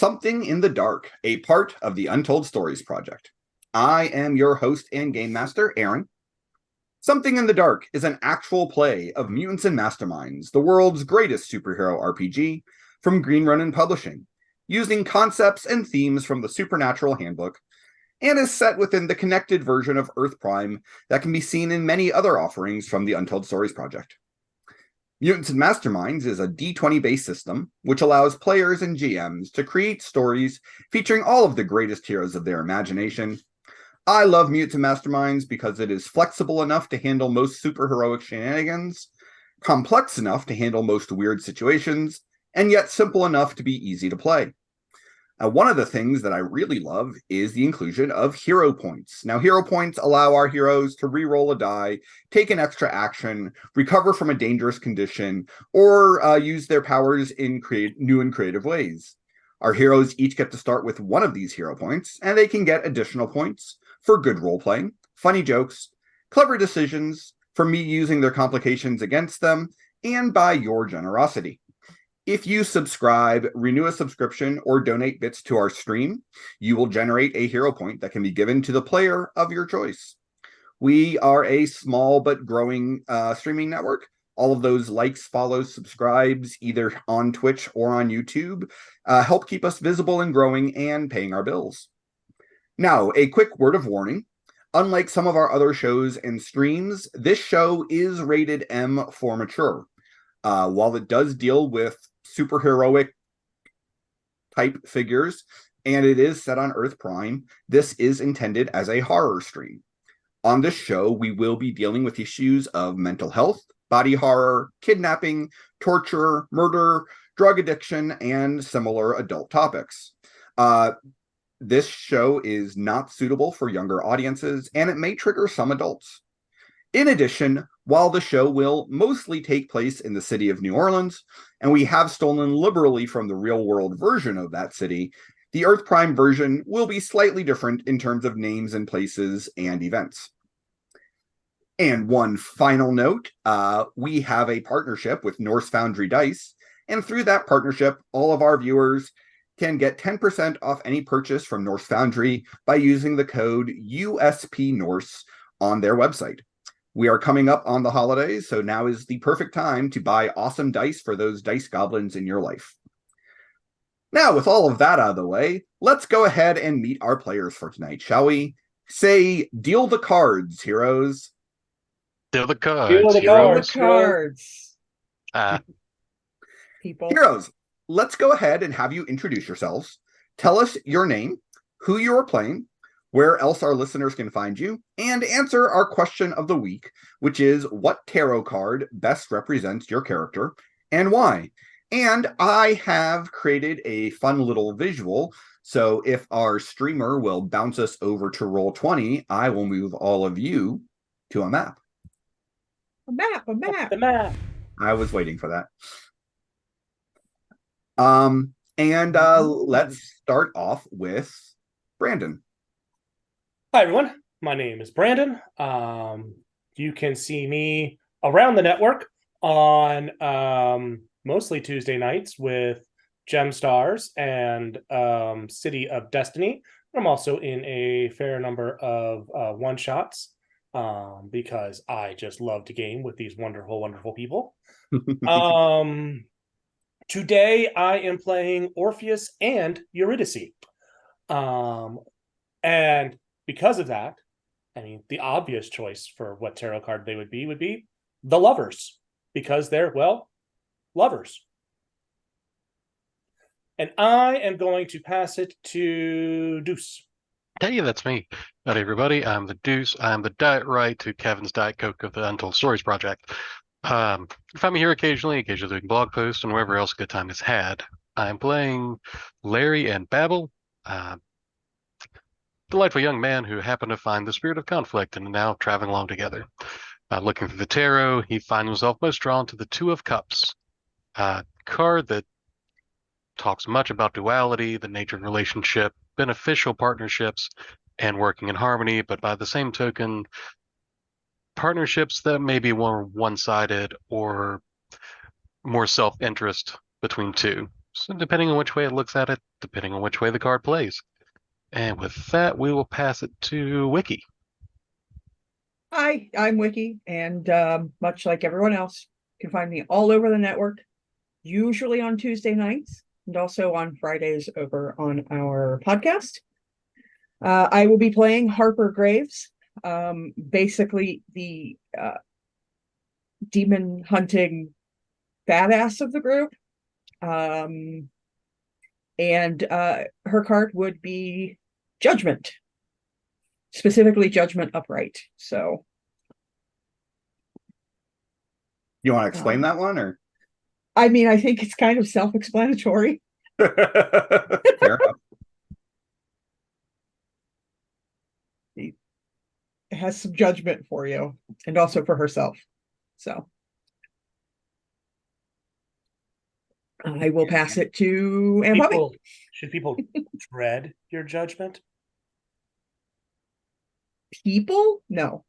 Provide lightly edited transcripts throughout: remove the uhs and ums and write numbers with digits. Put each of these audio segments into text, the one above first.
Something in the Dark, a part of the Untold Stories Project. I am your host and game master, Aaron. Something in the Dark is an actual play of Mutants and Masterminds, the world's greatest superhero RPG, from Green Ronin Publishing, using concepts and themes from the Supernatural Handbook, and is set within the connected version of Earth Prime that can be seen in many other offerings from the Untold Stories Project. Mutants and Masterminds is a D20-based system, which allows players and GMs to create stories featuring all of the greatest heroes of their imagination. I love Mutants and Masterminds because it is flexible enough to handle most superheroic shenanigans, complex enough to handle most weird situations, and yet simple enough to be easy to play. One of the things that I really love is the inclusion of hero points. Now, hero points allow our heroes to re-roll a die, take an extra action, recover from a dangerous condition, or use their powers in new and creative ways. Our heroes each get to start with one of these hero points, and they can get additional points for good role-playing, funny jokes, clever decisions, for me using their complications against them, and by your generosity. If you subscribe, renew a subscription, or donate bits to our stream, you will generate a hero point that can be given to the player of your choice. We are a small but growing streaming network. All of those likes, follows, subscribes, either on Twitch or on YouTube, help keep us visible and growing and paying our bills. Now, a quick word of warning. Unlike some of our other shows and streams, this show is rated M for mature. While it does deal with superheroic type figures, and it is set on Earth Prime, this is intended as a horror stream. On this show, we will be dealing with issues of mental health, body horror, kidnapping, torture, murder, drug addiction, and similar adult topics. This show is not suitable for younger audiences, and it may trigger some adults. In addition, while the show will mostly take place in the city of New Orleans, and we have stolen liberally from the real-world version of that city, the Earth Prime version will be slightly different in terms of names and places and events. And one final note, we have a partnership with Norse Foundry Dice, and through that partnership, all of our viewers can get 10% off any purchase from Norse Foundry by using the code USPNorse on their website. We are coming up on the holidays, so now is the perfect time to buy awesome dice for those dice goblins in your life. Now, with all of that out of the way, let's go ahead and meet our players for tonight, shall we? Say, deal the cards, heroes. Deal the cards, Deal the heroes. cards. People. Heroes, let's go ahead and have you introduce yourselves. Tell us your name, who you are playing, where else our listeners can find you, and answer our question of the week, which is what tarot card best represents your character and why. And I have created a fun little visual, so if our streamer will bounce us over to Roll20, I will move all of you to a map. A map. The map. I was waiting for that. Let's start off with Brandon. Hi, everyone. My name is Brandon. You can see me around the network on mostly Tuesday nights with Gem Stars and City of Destiny. I'm also in a fair number of one-shots because I just love to game with these wonderful, wonderful people. Today, I am playing Orpheus and Eurydice. And because of that, I mean, the obvious choice for what tarot card they would be the Lovers, because they're, well, lovers. And I am going to pass it to Deuce. Hey, that's me. Howdy, everybody. I'm the Deuce. I'm the Diet Right to Kevin's Diet Coke of the Untold Stories Project. You find me here occasionally doing blog posts and wherever else a good time is had. I'm playing Larry and Babel. Delightful young man who happened to find the spirit of conflict and are now traveling along together. Looking through the tarot, he finds himself most drawn to the Two of Cups, a card that talks much about duality, the nature of relationship, beneficial partnerships, and working in harmony, but by the same token, partnerships that may be more one-sided or more self-interest between two. So depending on which way it looks at it, depending on which way the card plays. And with that, we will pass it to Wiki. Hi, I'm Wiki, and much like everyone else, you can find me all over the network, usually on Tuesday nights and also on Fridays over on our podcast. I will be playing Harper Graves, basically the demon hunting badass of the group. And her card would be Judgment, specifically Judgment Upright. So You want to explain that one, or? I mean, I think it's kind of self-explanatory. Fair enough. It has some judgment for you and also for herself. So I will pass it to Ann Puppy. Should people dread your judgment? People? No.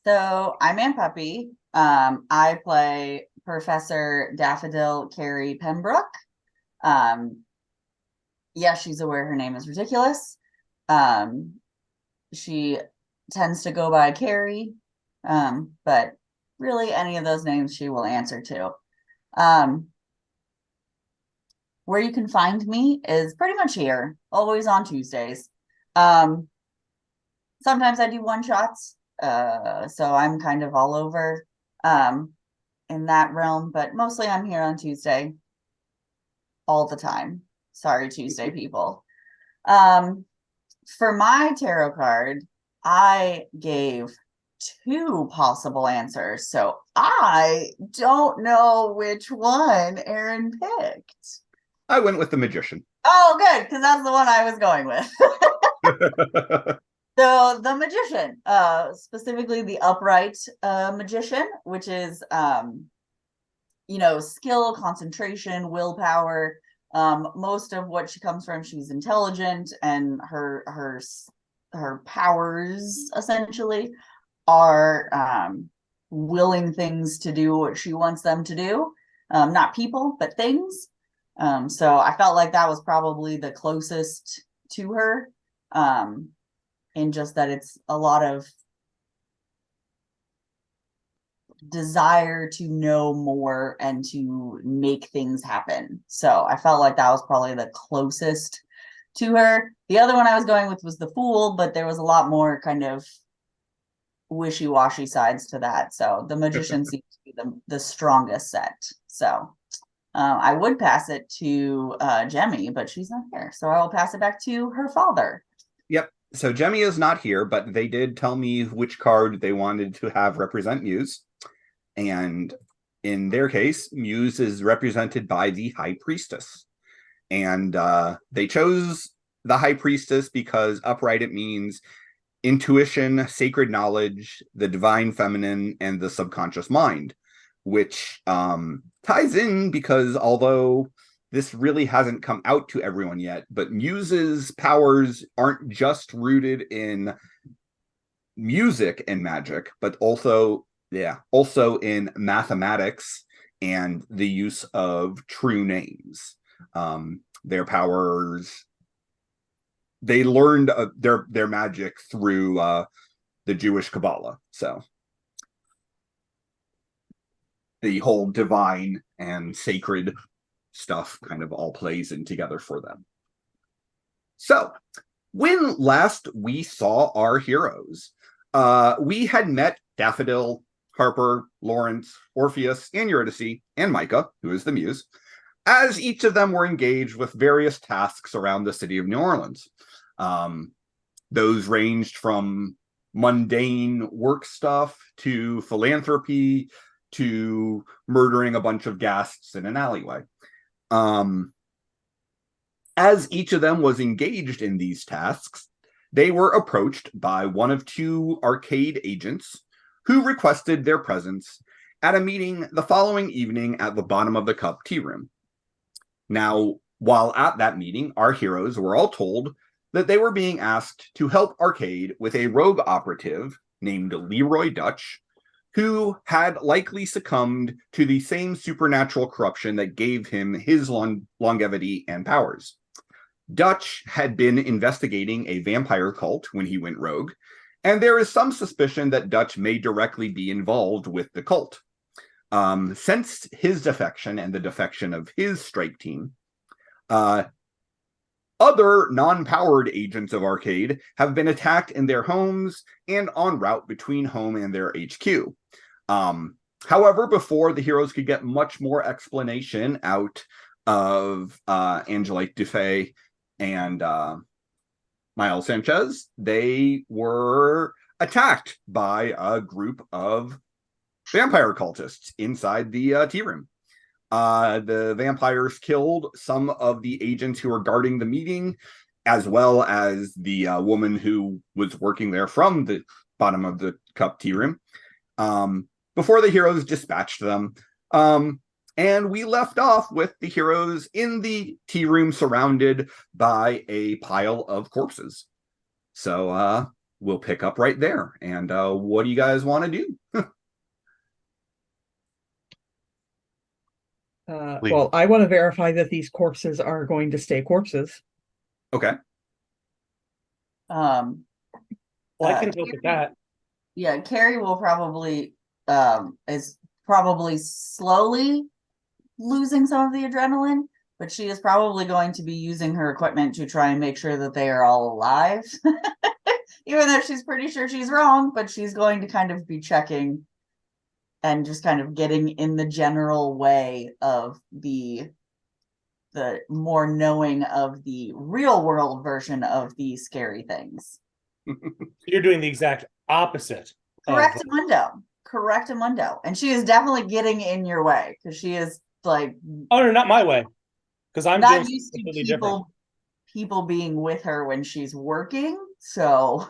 So I'm Ann Puppy. I play Professor Daffodil Carrie Pembroke. Yeah, she's aware her name is ridiculous. She tends to go by Carrie, but really any of those names she will answer to. Where you can find me is pretty much here, always on Tuesdays. Sometimes I do one-shots, so I'm kind of all over in that realm, but mostly I'm here on Tuesday all the time. Sorry, Tuesday people. For my tarot card, I gave 2 possible answers, so I don't know which one Aaron picked. I went with the Magician. Oh, good, because that's the one I was going with. So the Magician, specifically the Upright Magician, which is, skill, concentration, willpower. Most of what she comes from, she's intelligent, and her powers essentially are willing things to do what she wants them to do. Not people, but things. So I felt like that was probably the closest to her. In just that it's a lot of desire to know more and to make things happen. So I felt like that was probably the closest to her. The other one I was going with was the Fool, but there was a lot more kind of wishy-washy sides to that. So the Magician seems to be the strongest set. So I would pass it to Jemmy, but she's not here. So I will pass it back to her father. Yep. So Jemmy is not here, but they did tell me which card they wanted to have represent Muse. And in their case, Muse is represented by the High Priestess. And they chose the High Priestess because upright it means intuition, sacred knowledge, the divine feminine, and the subconscious mind, which ties in because although this really hasn't come out to everyone yet, but Muse's powers aren't just rooted in music and magic, but also in mathematics and the use of true names. Their powers, they learned their magic through the Jewish Kabbalah. So the whole divine and sacred stuff kind of all plays in together for them. So when last we saw our heroes, we had met Daffodil, Harper, Lawrence, Orpheus, and Eurydice, and Micah, who is the Muse, as each of them were engaged with various tasks around the city of New Orleans. Those ranged from mundane work stuff to philanthropy to murdering a bunch of guests in an alleyway. As each of them was engaged in these tasks, they were approached by one of 2 arcade agents who requested their presence at a meeting the following evening at the Bottom of the Cup tea room. Now, while at that meeting, our heroes were all told that they were being asked to help Arcade with a rogue operative named Leroy Dutch, who had likely succumbed to the same supernatural corruption that gave him his longevity and powers. Dutch had been investigating a vampire cult when he went rogue, and there is some suspicion that Dutch may directly be involved with the cult. Since his defection and the defection of his strike team, other non-powered agents of Arcade have been attacked in their homes and en route between home and their HQ. However, before the heroes could get much more explanation out of Angelique Dufay and Miles Sanchez, they were attacked by a group of vampire cultists inside the tea room. The vampires killed some of the agents who were guarding the meeting, as well as the woman who was working there from the bottom of the cup tea room, before the heroes dispatched them. And we left off with the heroes in the tea room surrounded by a pile of corpses. So we'll pick up right there. And what do you guys want to do? Well, I want to verify that these corpses are going to stay corpses. Okay. Well, I can look at that. Yeah, Carrie will probably is probably slowly losing some of the adrenaline, but she is probably going to be using her equipment to try and make sure that they are all alive. Even though she's pretty sure she's wrong, but she's going to kind of be checking and just kind of getting in the general way of the more knowing of the real world version of these scary things. You're doing the exact opposite. Correctamundo. And she is definitely getting in your way because she is like, oh no, not my way. Because I'm not doing used to different. people being with her when she's working. So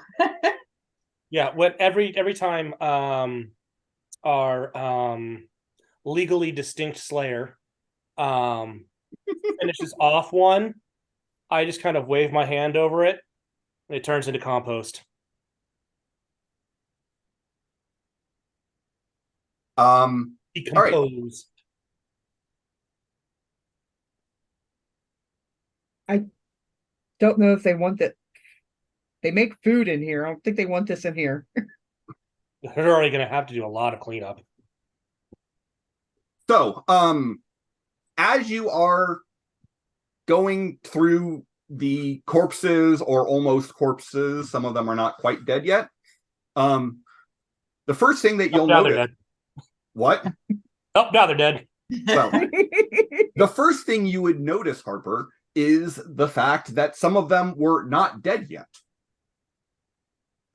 yeah, when every time our legally distinct Slayer finishes off one, I just kind of wave my hand over it and it turns into compost. Decompose. I don't know if they want that. They make food in here. I don't think they want this in here. They're already going to have to do a lot of cleanup. So, as you are going through the corpses or almost corpses, some of them are not quite dead yet. The first thing that you'll now notice. They're dead. What? Oh, now they're dead. Well, the first thing you would notice, Harper, is the fact that some of them were not dead yet.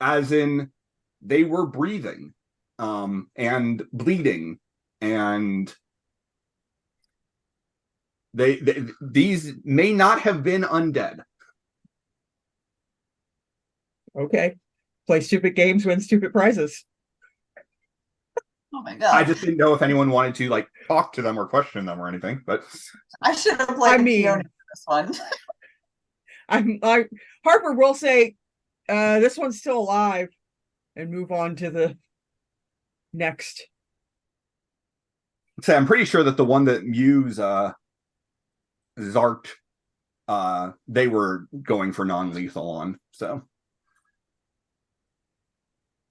As in, they were breathing and bleeding, and these may not have been undead. Okay. Play stupid games, win stupid prizes. oh my god. I just didn't know if anyone wanted to like talk to them or question them or anything, but I should have played Fiona this one. Harper will say this one's still alive and move on to the next. so I'm pretty sure that the one that Muse Zarked, they were going for non-lethal on. So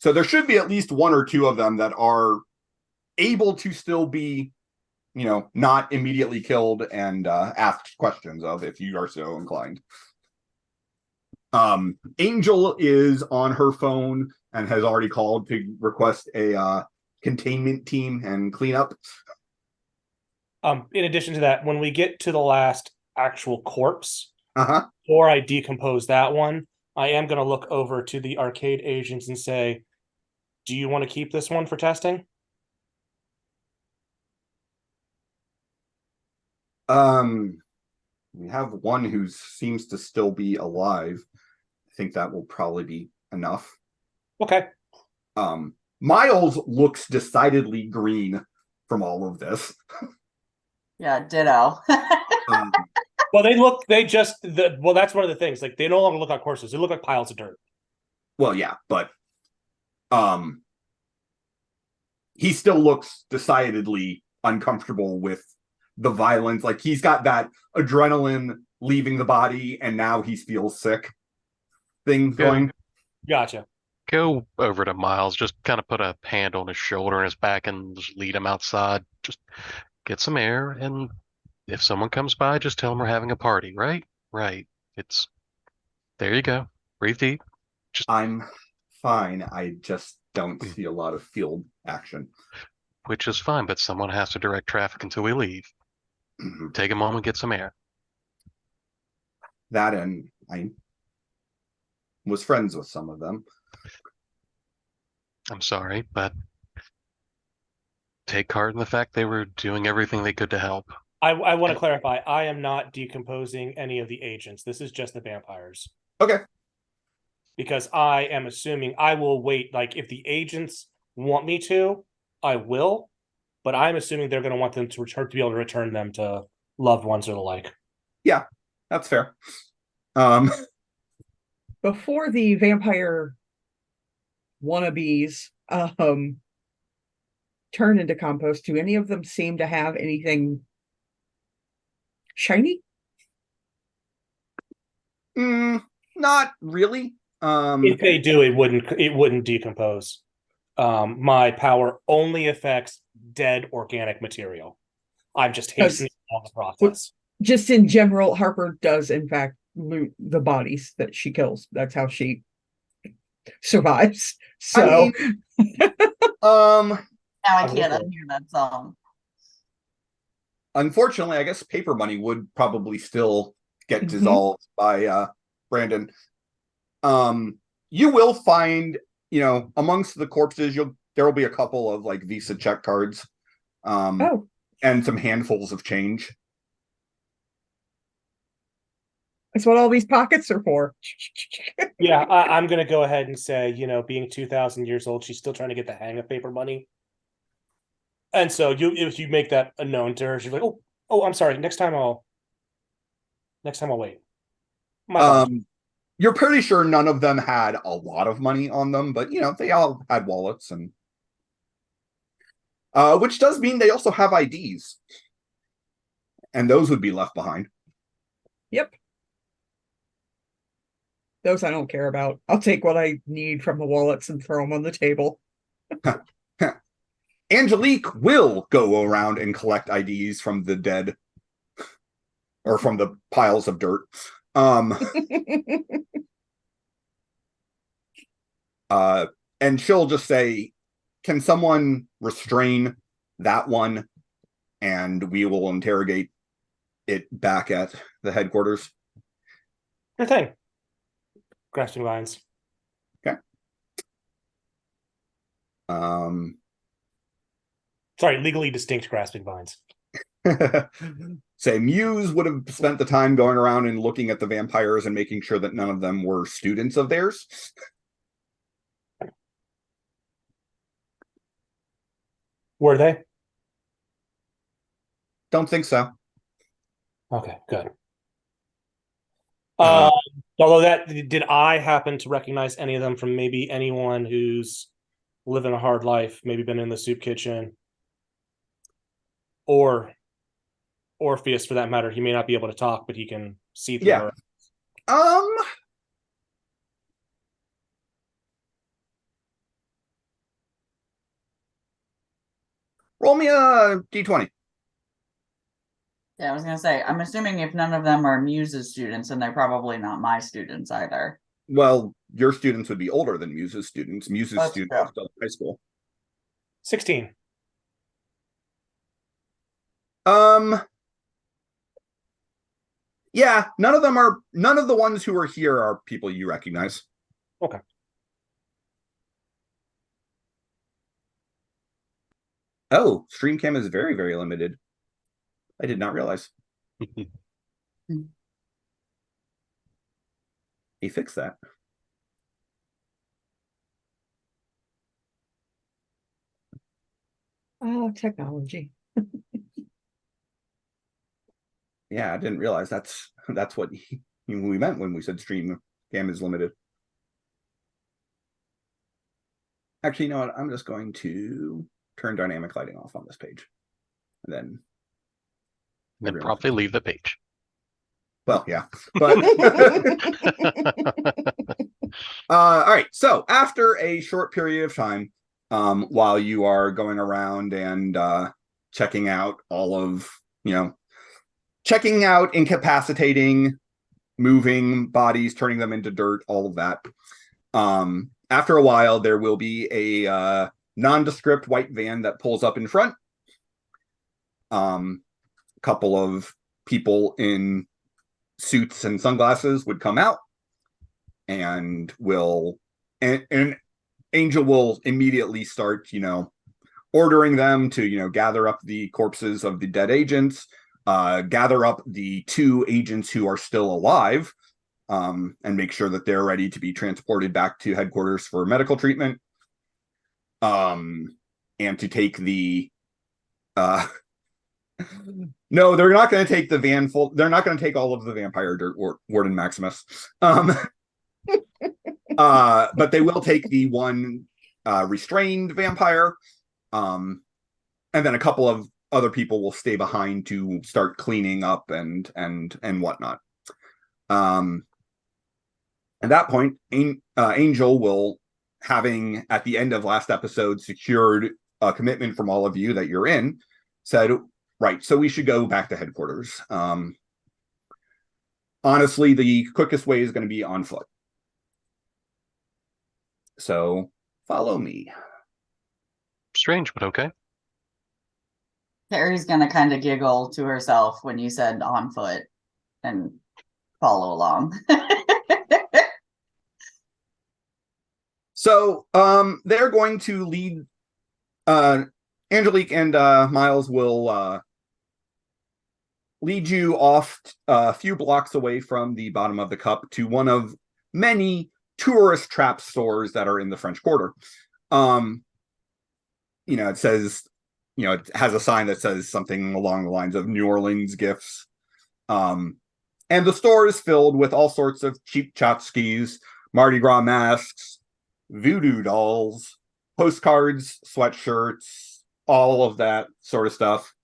there should be at least one or two of them that are able to still be, not immediately killed and asked questions of if you are so inclined. Angel is on her phone and has already called to request a containment team and cleanup. In addition to that, when we get to the last actual corpse, Uh-huh. before I decompose that one, I am going to look over to the Arcade agents and say, do you want to keep this one for testing? We have one who seems to still be alive. I think that will probably be enough. Okay. Miles looks decidedly green from all of this. Yeah, ditto. Well, that's one of the things. Like, they no longer look like horses; they look like piles of dirt. Well, yeah, but he still looks decidedly uncomfortable with the violence. Like he's got that adrenaline leaving the body, and now he feels sick thing going. Gotcha. Go over to Miles, just kind of put a hand on his shoulder and his back and just lead him outside. Just get some air, and if someone comes by, just tell them we're having a party, right? Right. There you go. Breathe deep. I'm fine. I just don't see a lot of field action. Which is fine, but someone has to direct traffic until we leave. Take a moment, get some air. That, and I was friends with some of them. I'm sorry, but take heart in the fact they were doing everything they could to help. I want to clarify. I am not decomposing any of the agents. This is just the vampires. Okay. Because I am assuming I will wait. Like, if the agents want me to, I will. But I'm assuming they're going to want them to return, to be able to return them to loved ones or the like. Yeah, that's fair. Before the vampire wannabes turn into compost, do any of them seem to have anything shiny? Not really. If they do, it wouldn't decompose. My power only affects dead organic material. I'm just hastening along the process. Just in general, Harper does in fact loot the bodies that she kills. That's how she survives. So Now I can't unhear that song. Unfortunately, I guess paper money would probably still get dissolved by Brandon. You will find, amongst the corpses, there will be a couple of like Visa check cards, and some handfuls of change. That's what all these pockets are for. Yeah, I'm going to go ahead and say, being 2,000 years old, she's still trying to get the hang of paper money. And so if you make that known to her, she's like, oh, I'm sorry. Next time I'll wait. You're pretty sure none of them had a lot of money on them, but they all had wallets, and which does mean they also have IDs, and those would be left behind. Yep. Those I don't care about. I'll take what I need from the wallets and throw them on the table. Angelique will go around and collect IDs from the dead, or from the piles of dirt. And she'll just say, can someone restrain that one, and we will interrogate it back at the headquarters? Sure thing. Grasping Vines. Okay. Sorry, legally distinct Grasping Vines. Say Muse would have spent the time going around and looking at the vampires and making sure that none of them were students of theirs. Were they? Don't think so. Okay, good. Although did I happen to recognize any of them from maybe anyone who's living a hard life, maybe been in the soup kitchen, or Orpheus for that matter? He may not be able to talk, but he can see through her. Roll me a d20. Yeah, I was gonna say, I'm assuming if none of them are Muse's students, and they're probably not my students either. Well, your students would be older than Muse's students. Muse's students are still in high school. 16. Yeah, none of the ones who are here are people you recognize. Okay. Oh, StreamCam is very, very limited. I did not realize. He fixed that. Oh, technology. Yeah, I didn't realize that's what we meant when we said StreamCam is limited. Actually, you know what? I'm just going to turn dynamic lighting off on this page. And then everyone promptly leave the page. Well, yeah. But all right. So after a short period of time, while you are going around and checking out all of, checking out incapacitating, moving bodies, turning them into dirt, all of that. After a while, there will be a nondescript white van that pulls up in front. A couple of people in suits and sunglasses would come out and and Angel will immediately start, ordering them to, gather up the corpses of the dead agents, gather up the 2 agents who are still alive, and make sure that they're ready to be transported back to headquarters for medical treatment. And to take the no, they're not going to take the van full. They're not going to take all of the vampire dirt, Warden Maximus. But they will take the one restrained vampire. And then a couple of other people will stay behind to start cleaning up and whatnot. At that point, Angel will, having at the end of last episode secured a commitment from all of you that you're in, said, right, so we should go back to headquarters. Honestly, the quickest way is going to be on foot. So follow me. Strange, but okay. Carrie's gonna kind of giggle to herself when you said on foot and follow along. So they're going to lead, Angelique and Miles will lead you off a few blocks away from the bottom of the cup to one of many tourist trap stores that are in the French Quarter. It says, it has a sign that says something along the lines of New Orleans gifts. And the store is filled with all sorts of cheap tchotchkes, Mardi Gras masks, voodoo dolls, postcards, sweatshirts, all of that sort of stuff.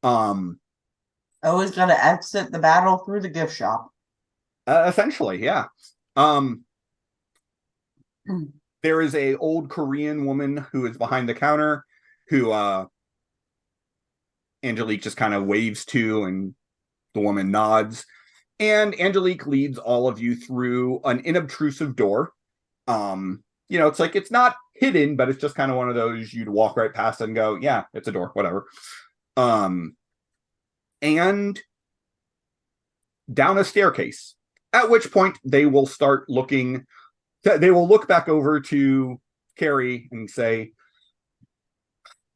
Always gotta exit the battle through the gift shop. Essentially, yeah. There is a old Korean woman who is behind the counter who Angelique just kind of waves to, and the woman nods. And Angelique leads all of you through an inobtrusive door. It's like, it's not hidden, but it's just kind of one of those you'd walk right past and go, yeah, it's a door, whatever. And down a staircase, at which point they will start looking, they will look back over to Carrie and say,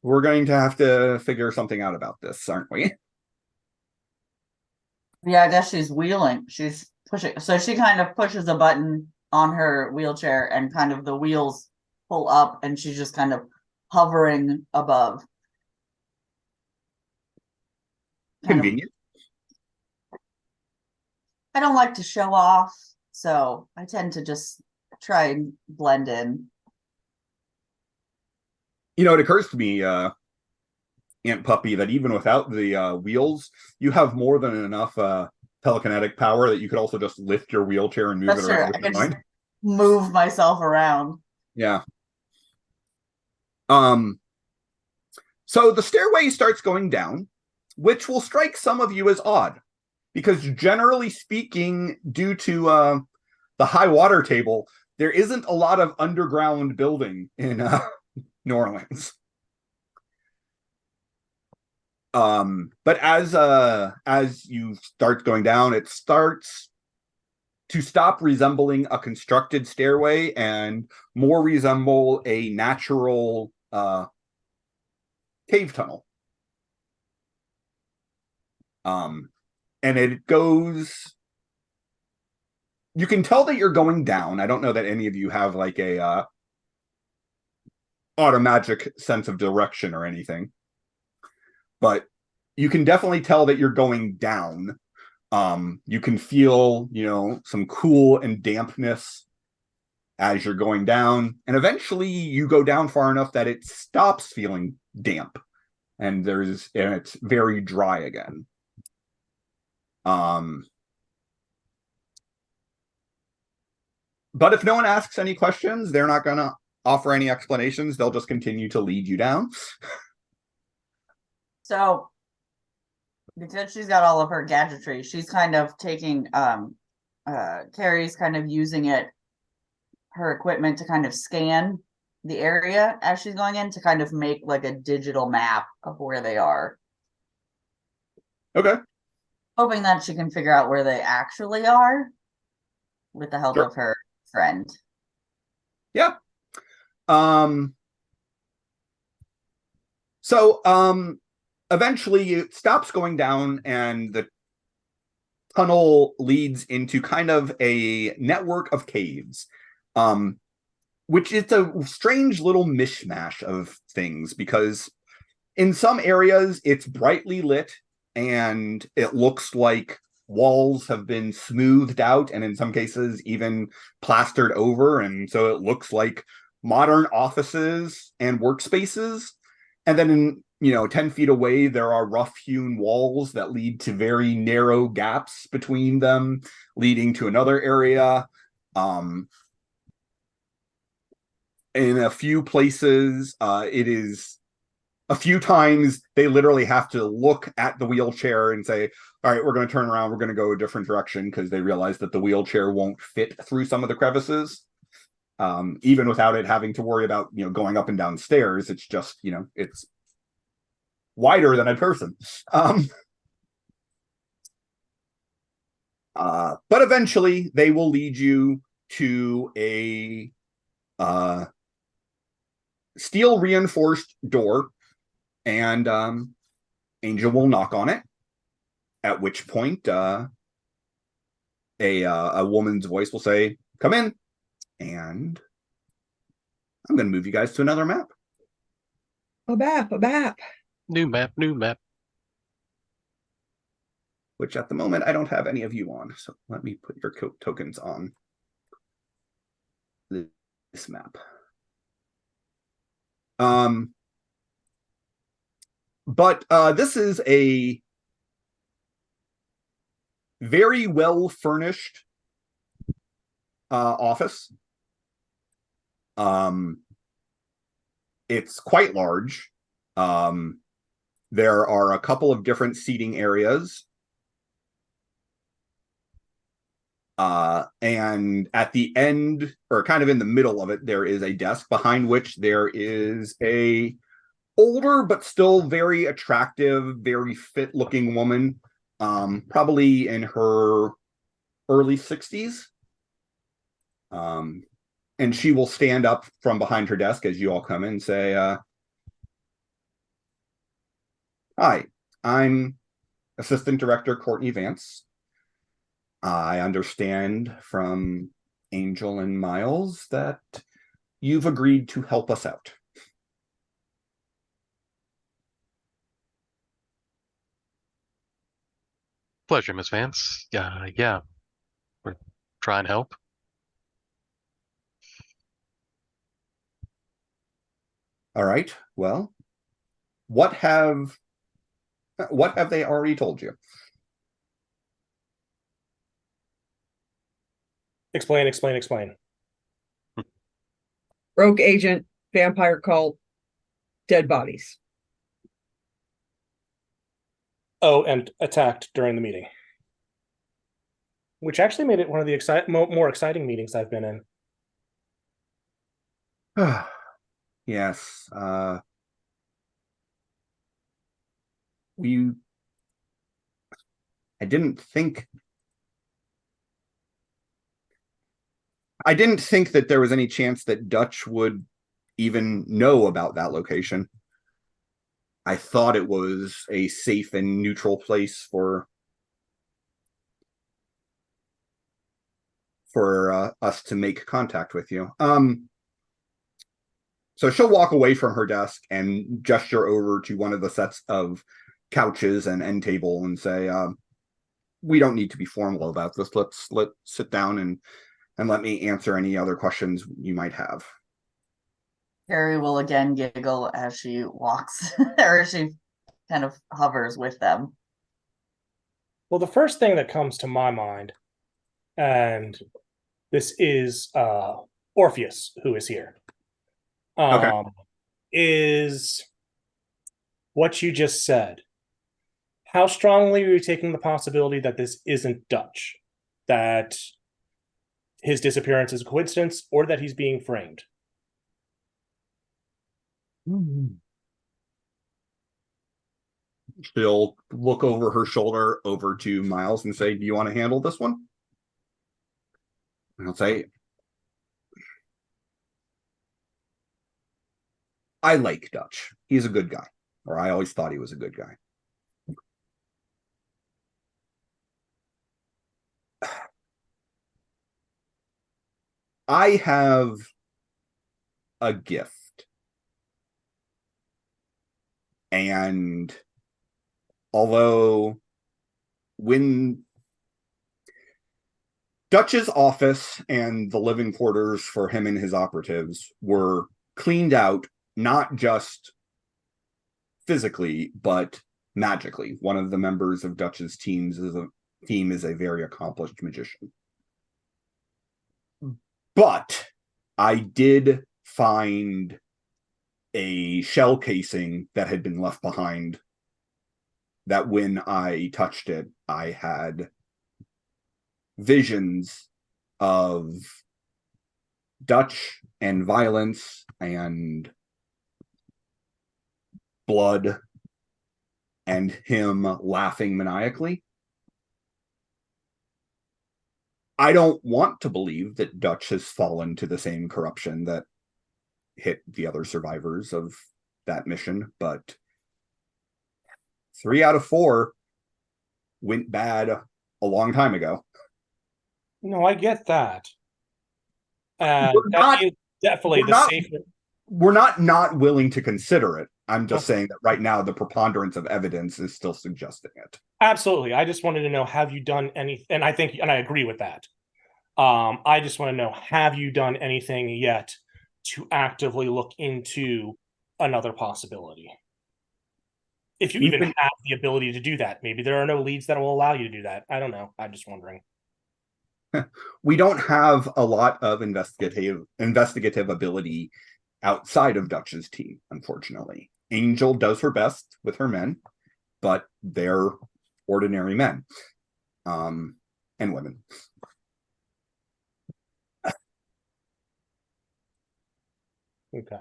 we're going to have to figure something out about this, aren't we? Yeah, I guess she's wheeling. She's pushing. So she kind of pushes a button on her wheelchair and kind of the wheels pull up and she's just kind of hovering above. Convenient. I don't like to show off, so I tend to just try and blend in. It occurs to me, Aunt Puppy, that even without the wheels, you have more than enough telekinetic power that you could also just lift your wheelchair and move That's it true. around. I can just move myself around. Yeah. So the stairway starts going down, which will strike some of you as odd, because generally speaking, due to the high water table, there isn't a lot of underground building in New Orleans. But as you start going down, it starts to stop resembling a constructed stairway and more resemble a natural cave tunnel. And it goes, you can tell that you're going down. I don't know that any of you have like a automagic sense of direction or anything, but you can definitely tell that you're going down. You can feel, some cool and dampness as you're going down, and eventually you go down far enough that it stops feeling damp, and it's very dry again. But if no one asks any questions, they're not gonna offer any explanations. They'll just continue to lead you down. So, because she's got all of her gadgetry, she's kind of taking Carrie's kind of using her equipment to kind of scan the area as she's going in to kind of make like a digital map of where they are. Okay. Hoping that she can figure out where they actually are with the help of her friend. Yeah. So eventually it stops going down, and the tunnel leads into kind of a network of caves, which is a strange little mishmash of things, because in some areas it's brightly lit and it looks like walls have been smoothed out, and in some cases even plastered over, and so it looks like modern offices and workspaces. And then 10 feet away, there are rough-hewn walls that lead to very narrow gaps between them, leading to another area. In a few places, it is a few times they literally have to look at the wheelchair and say, all right, we're going to turn around, we're going to go a different direction, because they realize that the wheelchair won't fit through some of the crevices. Even without it having to worry about, going up and down stairs, it's just, it's wider than a person. But eventually they will lead you to a steel reinforced door, and Angel will knock on it, at which point a woman's voice will say, come in, and I'm going to move you guys to another map. A map. New map. Which at the moment I don't have any of you on, so let me put your tokens on this map. But this is a very well furnished office. It's quite large. There are a couple of different seating areas. And at the end, or kind of in the middle of it, there is a desk behind which there is a older but still very attractive, very fit-looking woman, probably in her early 60s. And she will stand up from behind her desk as you all come in and say, hi, I'm Assistant Director Courtney Vance. I understand from Angel and Miles that you've agreed to help us out. Pleasure, Miss Vance. Yeah, we're trying to help. All right. Well, what have they already told you? Explain. Rogue agent, vampire cult, dead bodies. Oh, and attacked during the meeting, which actually made it one of the more exciting meetings I've been in. Yes. I didn't think that there was any chance that Dutch would even know about that location. I thought it was a safe and neutral place for us to make contact with you. So she'll walk away from her desk and gesture over to one of the sets of couches and end table and say, we don't need to be formal about this. Let's sit down and and let me answer any other questions you might have. Carrie will again giggle as she walks, or she kind of hovers with them. Well, the first thing that comes to my mind, and this is Orpheus, who is here, Okay. is what you just said. How strongly are you taking the possibility that this isn't Dutch? That his disappearance is a coincidence, or that he's being framed? She'll look over her shoulder over to Miles and say, do you want to handle this one? And I'll say, I like Dutch. He's a good guy. Or I always thought he was a good guy. I have a gift. And although when Dutch's office and the living quarters for him and his operatives were cleaned out, not just physically, but magically. One of the members of Dutch's team is a very accomplished magician. But I did find a shell casing that had been left behind, that when I touched it, I had visions of Dutch and violence and blood and him laughing maniacally. I don't want to believe that Dutch has fallen to the same corruption that hit the other survivors of that mission, but 3 out of 4 went bad a long time ago. No, I get that. And We're not- that is definitely we're the not- safer. We're not willing to consider it. I'm just saying that right now the preponderance of evidence is still suggesting it. Absolutely. I just wanted to know, have you done anything? And I think, and I agree with that. I just want to know, have you done anything yet to actively look into another possibility? If you even have the ability to do that, maybe there are no leads that will allow you to do that. I don't know. I'm just wondering. We don't have a lot of investigative ability outside of Dutch's team, unfortunately. Angel does her best with her men, but they're ordinary men, and women. Okay.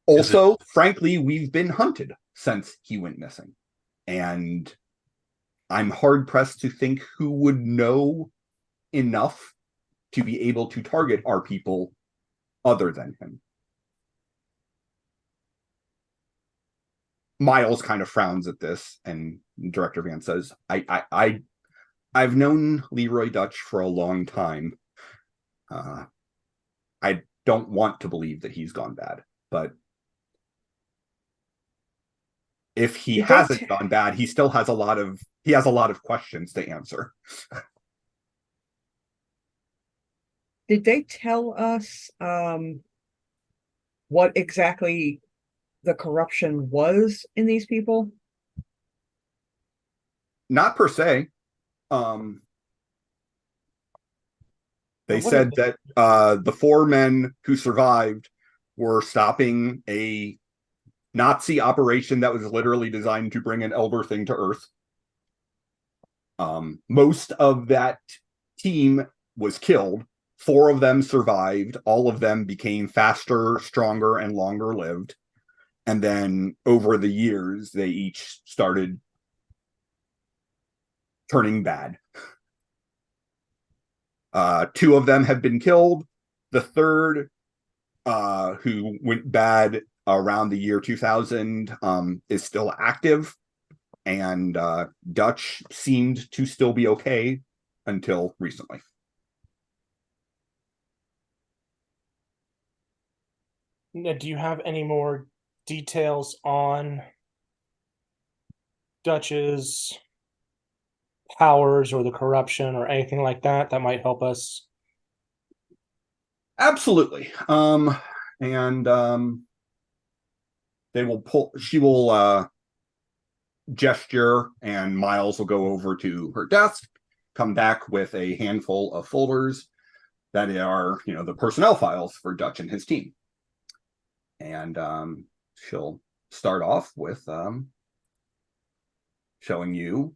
Also, frankly, we've been hunted since he went missing. And I'm hard pressed to think who would know enough to be able to target our people other than him. Miles kind of frowns at this, and Director Van says, I've known Leroy Dutch for a long time. I don't want to believe that he's gone bad, but if he hasn't gone bad, he still has a lot of questions to answer. Did they tell us what exactly the corruption was in these people? Not per se. They said that the 4 men who survived were stopping a Nazi operation that was literally designed to bring an Elder Thing to Earth. Most of that team was killed. 4 of them survived. All of them became faster, stronger, and longer lived. And then over the years, they each started turning bad. 2 of them have been killed. The third, who went bad around the year 2000, is still active. And Dutch seemed to still be okay until recently. Now, do you have any more details on Dutch's powers or the corruption or anything like that that might help us Absolutely. And they will pull. She will gesture, and Miles will go over to her desk, come back with a handful of folders that are, the personnel files for Dutch and his team. And she'll start off with showing you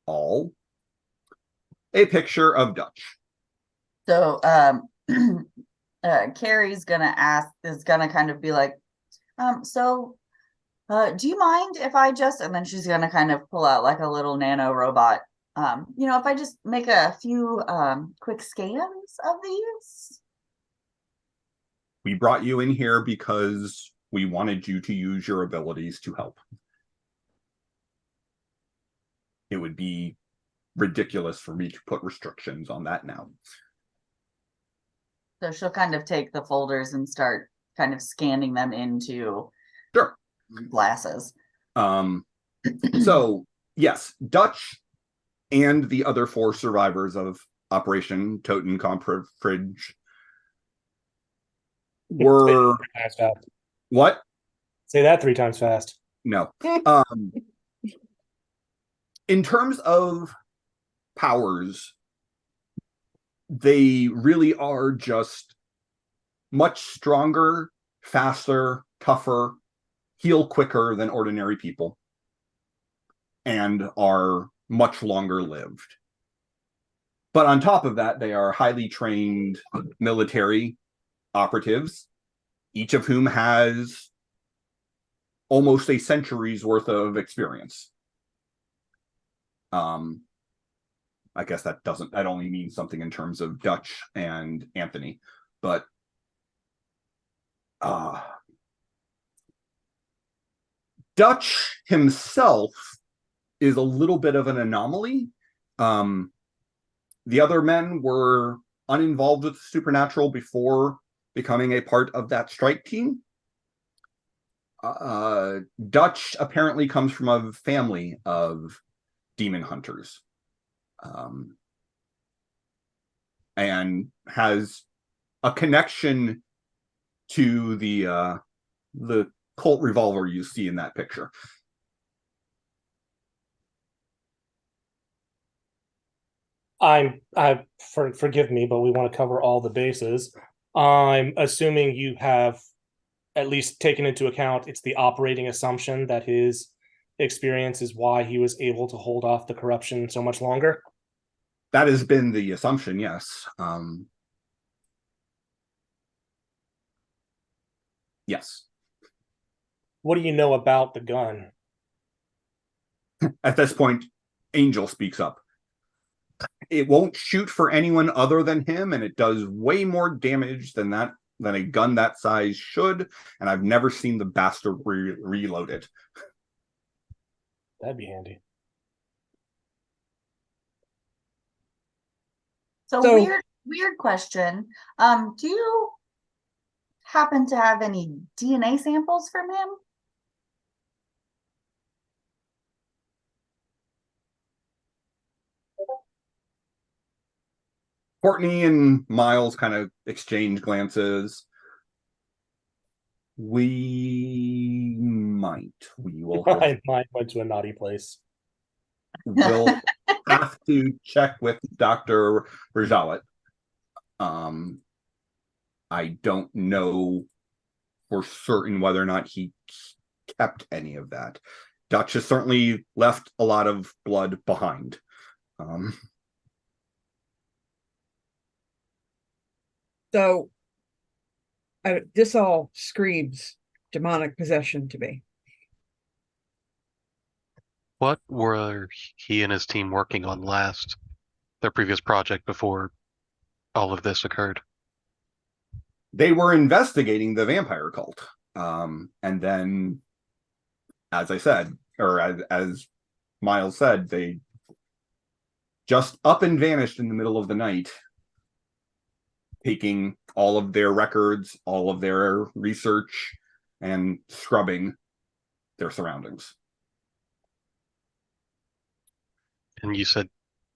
all a picture of Dutch. So Carrie's is gonna kind of be like, do you mind if I just, and then she's gonna kind of pull out like a little nano robot. If I just make a few quick scans of these. We brought you in here because we wanted you to use your abilities to help. It would be ridiculous for me to put restrictions on that now. So she'll kind of take the folders and start kind of scanning them into Sure. glasses. So yes, Dutch and the other 4 survivors of Operation Totenkopf Fridge were Fast. what? Say that 3 times fast. No. In terms of powers, they really are just much stronger, faster, tougher, heal quicker than ordinary people, and are much longer lived. But on top of that, they are highly trained military operatives, each of whom has almost a century's worth of experience. I guess that only means something in terms of Dutch and Anthony, but Dutch himself is a little bit of an anomaly. The other men were uninvolved with the supernatural before becoming a part of that strike team. Dutch apparently comes from a family of demon hunters, and has a connection to the Colt revolver you see in that picture. Forgive me, but we want to cover all the bases. I'm assuming you have at least taken into account it's the operating assumption that his experience is why he was able to hold off the corruption so much longer. That has been the assumption, yes. Yes. What do you know about the gun? At this point, Angel speaks up. It won't shoot for anyone other than him, and it does way more damage than a gun that size should, and I've never seen the bastard reload it. That'd be handy. So weird question. Do you happen to have any DNA samples from him? Courtney and Miles kind of exchange glances. We will My mind went to a naughty place. we'll have to check with Dr. Rajawat. I don't know for certain whether or not he kept any of that. Dutch has certainly left a lot of blood behind. So this all screams demonic possession to me. What were he and his team working on last? Their previous project before all of this occurred? They were investigating the vampire cult. And then, as I said, or as Miles said, they just up and vanished in the middle of the night, taking all of their records, all of their research, and scrubbing their surroundings. And you said,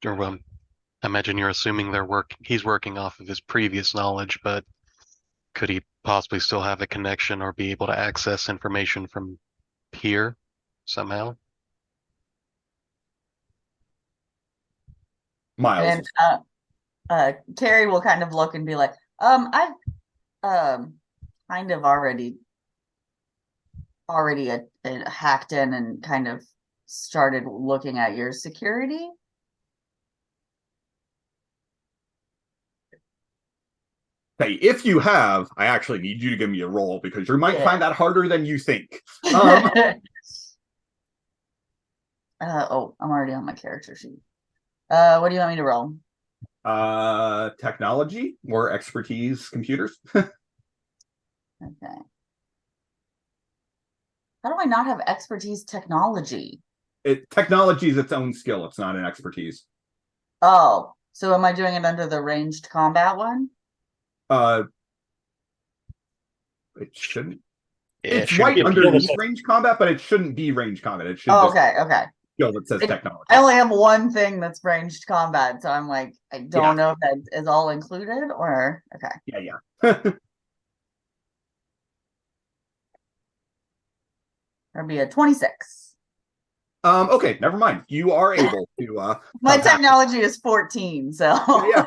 or I imagine you're assuming he's working off of his previous knowledge, but could he possibly still have a connection or be able to access information from here somehow? Miles. And Carrie will kind of look and be like, I've kind of already hacked in and kind of started looking at your security. Hey, if you have, I actually need you to give me a roll because you might Yeah. find that harder than you think. Oh, I'm already on my character sheet. What do you want me to roll? Technology or expertise computers. Okay. How do I not have expertise technology? Technology is its own skill. It's not an expertise. Oh, so am I doing it under the ranged combat one? It shouldn't. Yeah, It's should right be a underneath skill that- range combat, but it shouldn't be range combat. It should Oh, just okay. skill that says It- technology. I only have one thing that's ranged combat, so I'm like, I don't Yeah. know if that is all included or okay. Yeah. There'll be a 26. Okay, never mind. You are able to My hack it. technology is 14, so Yeah.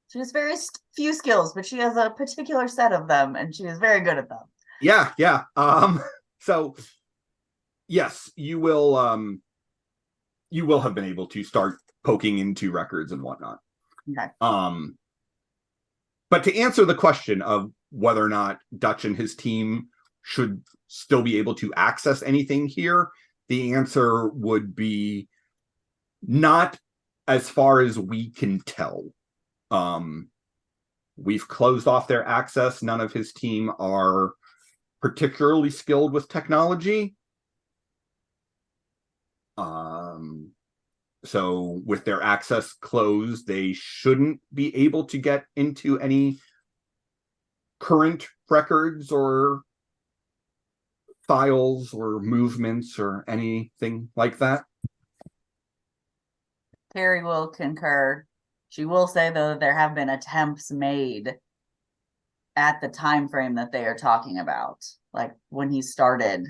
she has very few skills, but she has a particular set of them, and she is very good at them. Yeah. So yes, you will have been able to start poking into records and whatnot. Okay. But to answer the question of whether or not Dutch and his team should still be able to access anything here, the answer would be not as far as we can tell. We've closed off their access. None of his team are particularly skilled with technology. So with their access closed, they shouldn't be able to get into any current records or files or movements or anything like that. Carrie will concur. She will say, though, that there have been attempts made at the time frame that they are talking about, like when he started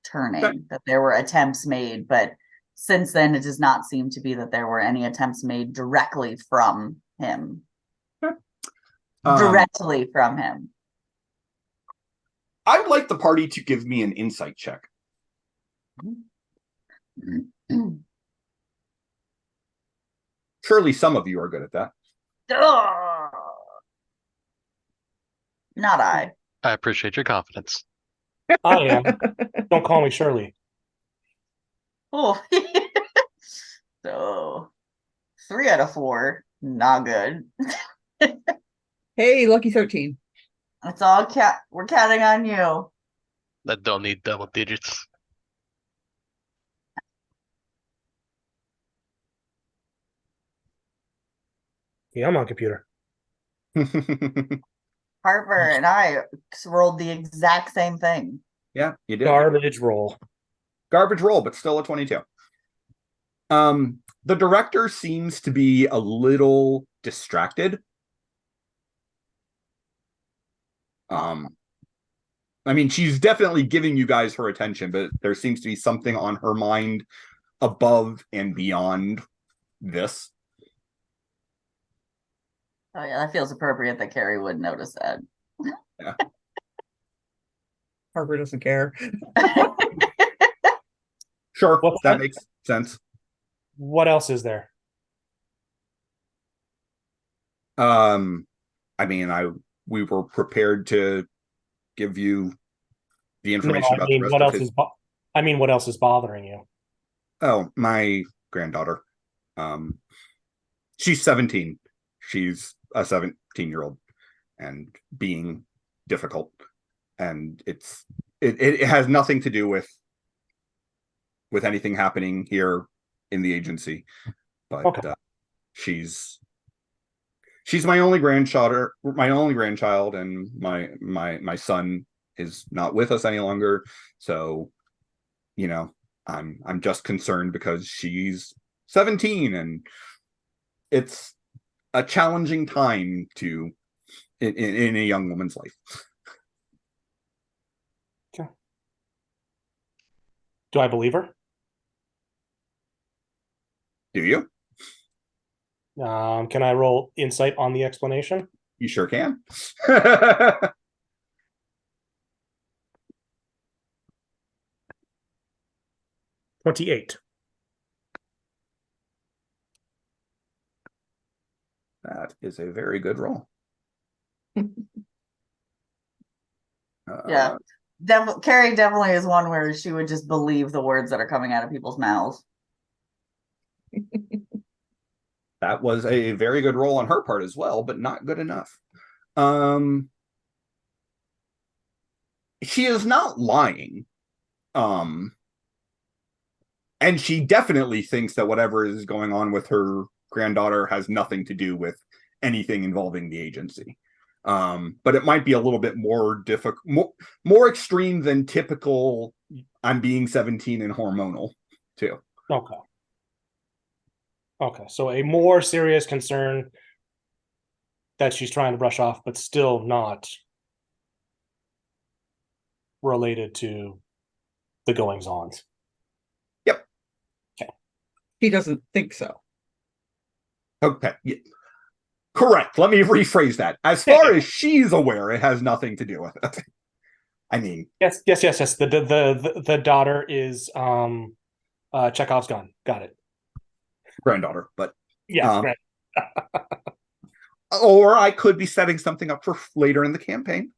turning, Okay. that there were attempts made, but since then it does not seem to be that there were any attempts made directly from him. Directly from him. I'd like the party to give me an insight check. Surely some of you are good at that. Ugh. Not I. I appreciate your confidence. I am. Don't call me Shirley. Oh. So 3 out of 4, not good. Hey, lucky 13. It's all we're counting on you. That don't need double digits. Yeah, I'm on computer. Harper and I rolled the exact same thing. Yeah, you did. Garbage roll. Garbage roll, but still a 22. The director seems to be a little distracted. I mean, she's definitely giving you guys her attention, but there seems to be something on her mind above and beyond this. Oh yeah, that feels appropriate that Carrie would notice that. Harper doesn't care. Sure, What's that that? makes sense. What else is there? I mean, we were prepared to give you the No, information I about the mean, rest what of else his. is? I mean, what else is bothering you? Oh, my granddaughter. She's 17. She's a 17-year-old and being difficult. And it has nothing to do with anything happening here in the agency. But Okay. she's my only grandchild, and my son is not with us any longer. So, I'm just concerned because she's 17 and it's a challenging time in a young woman's life. Do I believe her? Do you? Can I roll insight on the explanation? You sure can. 28. That is a very good roll. Yeah. Carrie definitely is one where she would just believe the words that are coming out of people's mouths. That was a very good roll on her part as well, but not good enough. She is not lying. And she definitely thinks that whatever is going on with her granddaughter has nothing to do with anything involving the agency. But it might be a little bit more difficult, more extreme than typical. I'm being 17 and hormonal too. Okay, so a more serious concern that she's trying to brush off, but still not related to the goings-ons. Yep. Okay. He doesn't think so. Okay. Yeah. Correct. Let me rephrase that. As far as she's aware, it has nothing to do with it. I mean, yes. The daughter is Chekhov's gun. Got it. Granddaughter, but yes, or I could be setting something up for later in the campaign.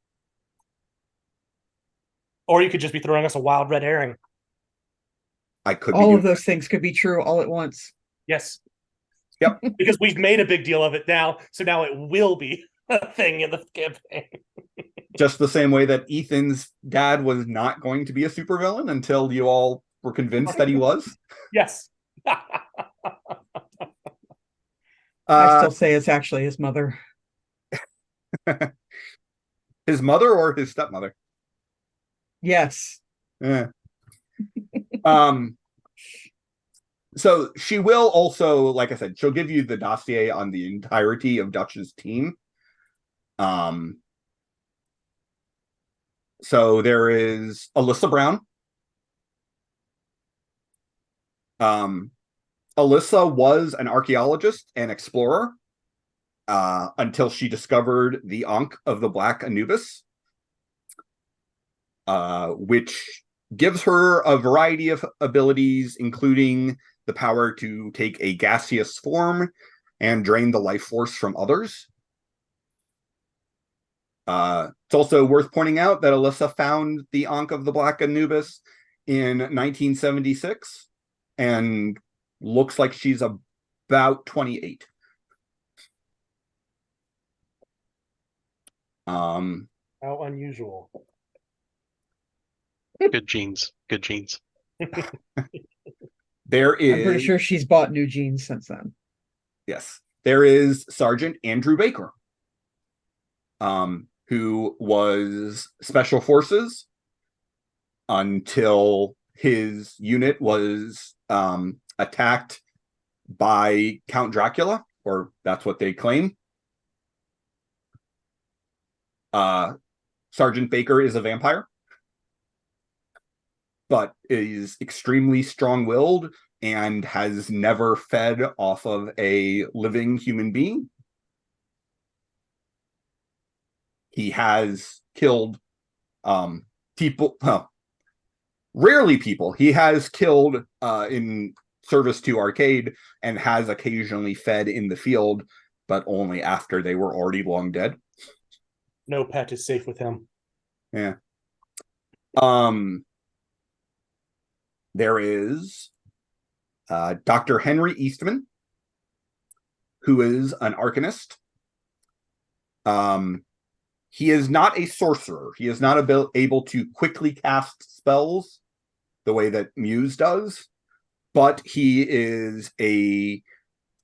Or you could just be throwing us a wild red herring. I could. All of those things could be true all at once. Yes. Yep. Because we've made a big deal of it now, so now it will be a thing in the campaign. Just the same way that Ethan's dad was not going to be a supervillain until you all were convinced that he was. Yes. I still say it's actually his mother. His mother or his stepmother? Yes. Yeah. So she will also, like I said, she'll give you the dossier on the entirety of Dutch's team. So there is Alyssa Brown. Alyssa was an archaeologist and explorer until she discovered the Ankh of the Black Anubis, which gives her a variety of abilities, including the power to take a gaseous form and drain the life force from others. It's also worth pointing out that Alyssa found the Ankh of the Black Anubis in 1976 and looks like she's about 28. How unusual. Good genes. Good genes. There is. I'm pretty sure she's bought new jeans since then. Yes. There is Sergeant Andrew Baker, who was Special Forces until his unit was attacked by Count Dracula, or that's what they claim. Sergeant Baker is a vampire, but is extremely strong-willed and has never fed off of a living human being. He has killed people, rarely people. He has killed in service to Arcade and has occasionally fed in the field, but only after they were already long dead. No pet is safe with him. Yeah. There is Dr. Henry Eastman, who is an arcanist. He is not a sorcerer. He is not able to quickly cast spells the way that Muse does, but he is a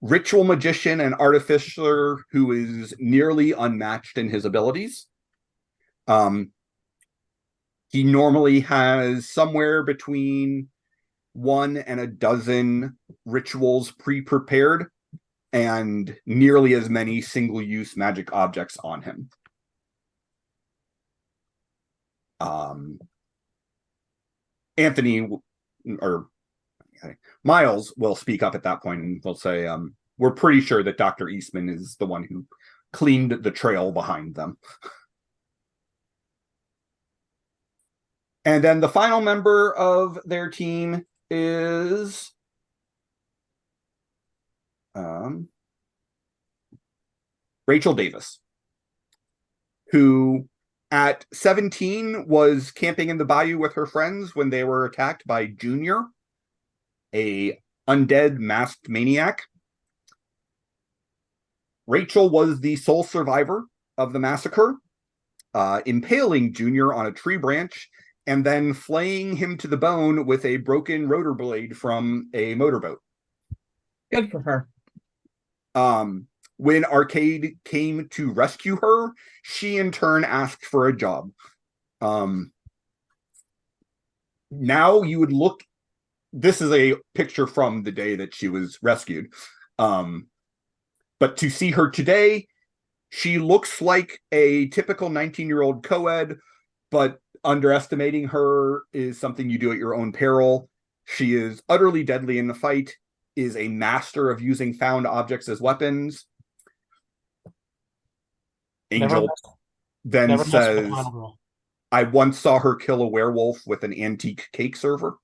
ritual magician and artificer who is nearly unmatched in his abilities. He normally has somewhere between 1 and a dozen rituals pre-prepared and nearly as many single-use magic objects on him. Anthony or Miles will speak up at that point and will say, we're pretty sure that Dr. Eastman is the one who cleaned the trail behind them. And then the final member of their team is Rachel Davis, who at 17 was camping in the bayou with her friends when they were attacked by Junior, a undead masked maniac. Rachel was the sole survivor of the massacre, impaling Junior on a tree branch and then flaying him to the bone with a broken rotor blade from a motorboat. Good for her. When Arcade came to rescue her, she in turn asked for a job. Now you would look, this is a picture from the day that she was rescued. But to see her today, she looks like a typical 19-year-old co-ed, but underestimating her is something you do at your own peril. She is utterly deadly in the fight, is a master of using found objects as weapons. Angel then says, I once saw her kill a werewolf with an antique cake server.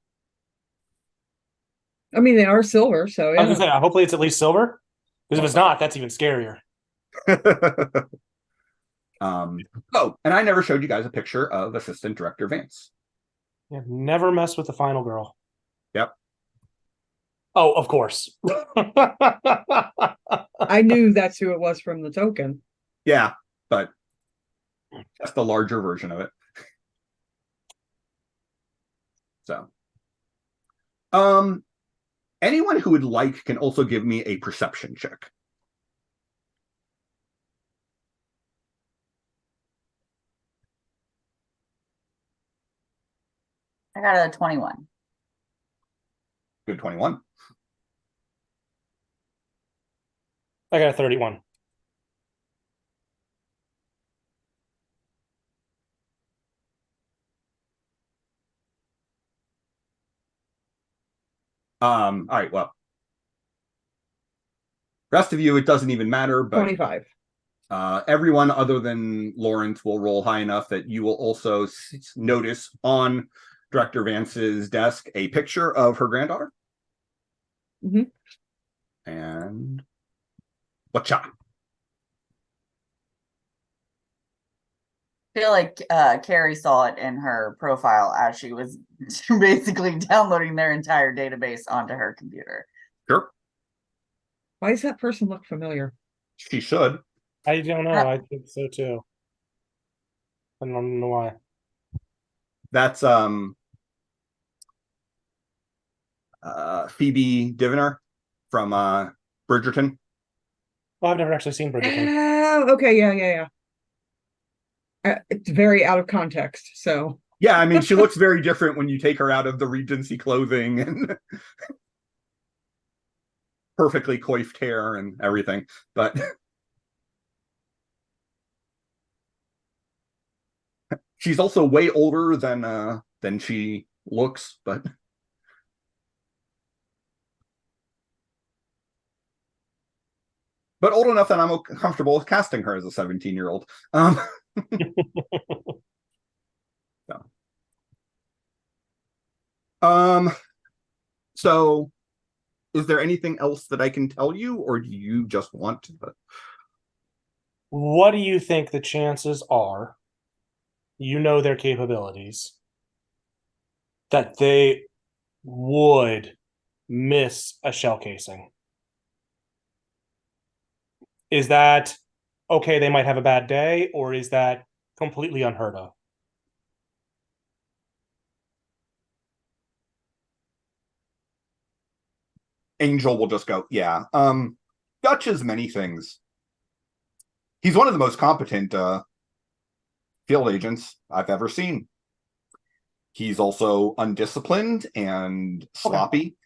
I mean, they are silver, so I was gonna say, hopefully it's at least silver. Because if it's not, that's even scarier. Oh, and I never showed you guys a picture of Assistant Director Vance. Yeah, never mess with the final girl. Yep. Oh, of course. I knew that's who it was from the token. Yeah, but that's the larger version of it. So, anyone who would like can also give me a perception check. I got a 21. Good 21. I got a 31. All right, well. Rest of you, it doesn't even matter, but 25. Everyone other than Lawrence will roll high enough that you will also notice on Director Vance's desk a picture of her granddaughter. Mhm. And whatcha? I feel like Carrie saw it in her profile as she was basically downloading their entire database onto her computer. Sure. Why does that person look familiar? She should. I don't know. I think so too. I don't know why. That's Phoebe Diviner from Bridgerton. Well, I've never actually seen Bridgerton. Oh, okay, yeah. It's very out of context, so. Yeah, I mean, she looks very different when you take her out of the Regency clothing and perfectly coiffed hair and everything. But she's also way older than she looks, but old enough that I'm comfortable with casting her as a 17-year-old. So is there anything else that I can tell you, or do you just want to? What do you think the chances are, you know their capabilities, that they would miss a shell casing? Is that okay, they might have a bad day, or is that completely unheard of? Angel will just go, yeah. Dutch is many things. He's one of the most competent field agents I've ever seen. He's also undisciplined and sloppy.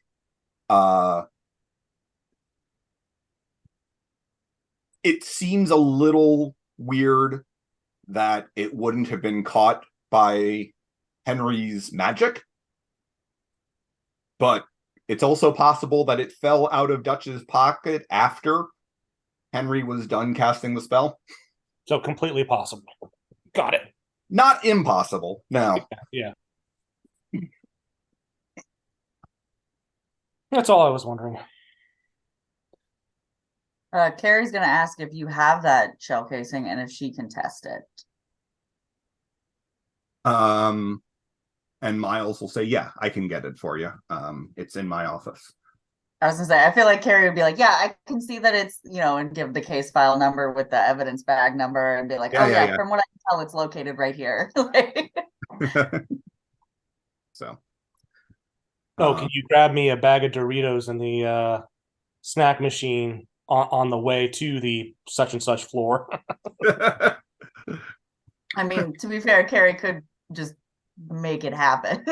It seems a little weird that it wouldn't have been caught by Henry's magic, but it's also possible that it fell out of Dutch's pocket after Henry was done casting the spell. So completely possible. Got it. Not impossible, no. Yeah. That's all I was wondering. Carrie's gonna ask if you have that shell casing and if she can test it. And Miles will say, yeah, I can get it for you. It's in my office. I was gonna say, I feel like Carrie would be like, yeah, I can see that it's, and give the case file number with the evidence bag number and be like, yeah, from what I can tell, it's located right here. So. Can you grab me a bag of Doritos in the snack machine on the way to the such and such floor? I mean, to be fair, Carrie could just make it happen.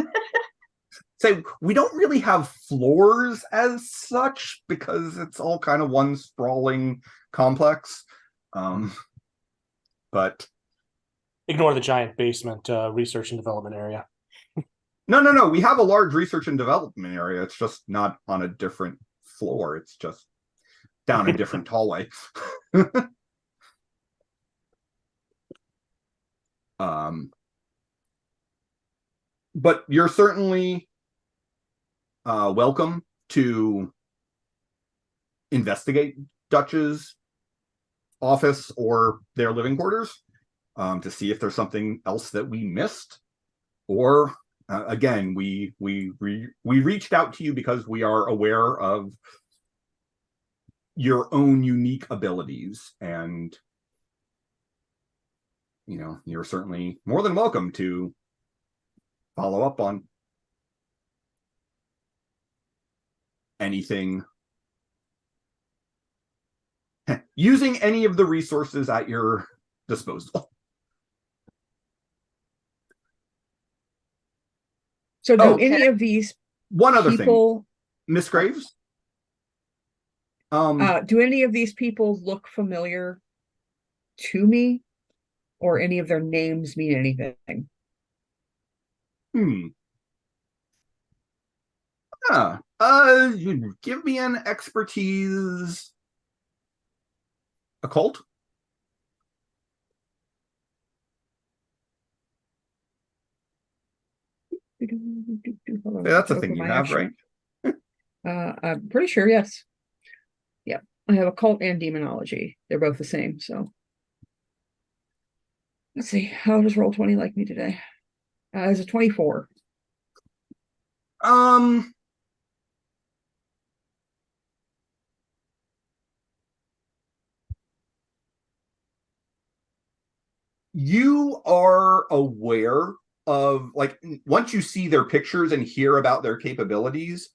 So we don't really have floors as such because it's all kind of one sprawling complex. But ignore the giant basement research and development area. No. We have a large research and development area. It's just not on a different floor. It's just down a different hallway. But you're certainly welcome to investigate Dutch's office or their living quarters to see if there's something else that we missed. Or again, we reached out to you because we are aware of your own unique abilities, and you're certainly more than welcome to follow up on anything, using any of the resources at your disposal. So do any of these one other people, thing, Miss Graves? Do any of these people look familiar to me, or any of their names mean anything? Give me an expertise occult. That's a thing you have, right? I'm pretty sure, yes. Yeah, I have occult and demonology. They're both the same, so. Let's see, how does Roll20 like me today? It's a 24. You are aware of, like, once you see their pictures and hear about their capabilities,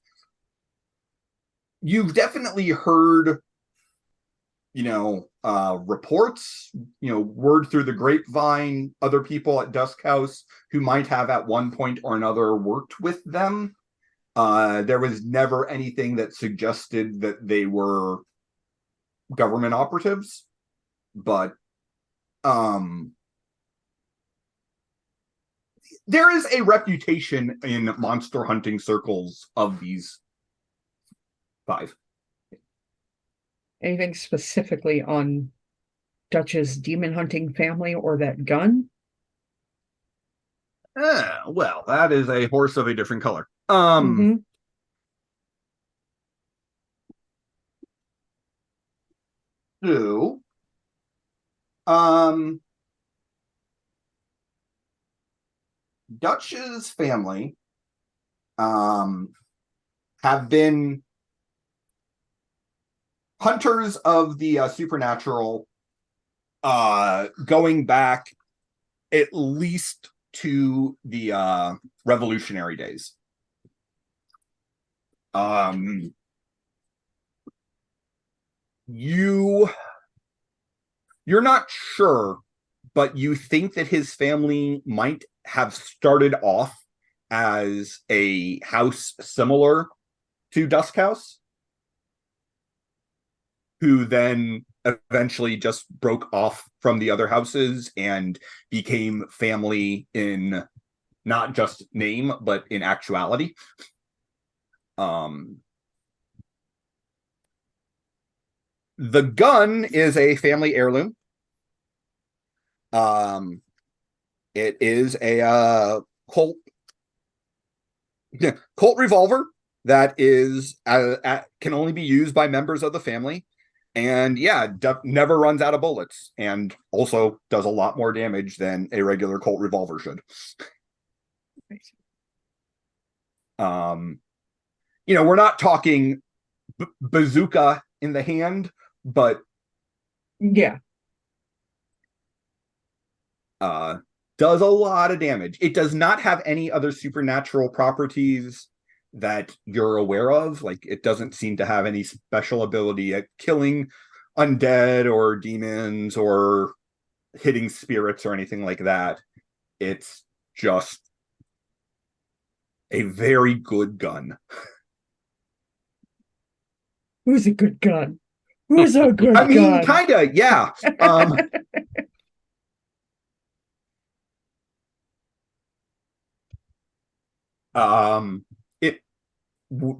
you've definitely heard, reports, word through the grapevine, other people at Dusk House who might have at one point or another worked with them. There was never anything that suggested that they were government operatives, but there is a reputation in monster hunting circles of these 5. Anything specifically on Dutch's demon hunting family or that gun? Well, that is a horse of a different color. So, Dutch's family have been hunters of the supernatural going back at least to the revolutionary days. You're not sure, but you think that his family might have started off as a house similar to Dusk House, who then eventually just broke off from the other houses and became family in not just name, but in actuality. The gun is a family heirloom. It is a Colt revolver that is can only be used by members of the family, and never runs out of bullets, and also does a lot more damage than a regular Colt revolver should. We're not talking bazooka in the hand, but Yeah. Does a lot of damage. It does not have any other supernatural properties that you're aware of. Like, it doesn't seem to have any special ability at killing undead or demons or hitting spirits or anything like that. It's just a very good gun. Who's a good gun? Who's a good I mean, gun? kinda, yeah.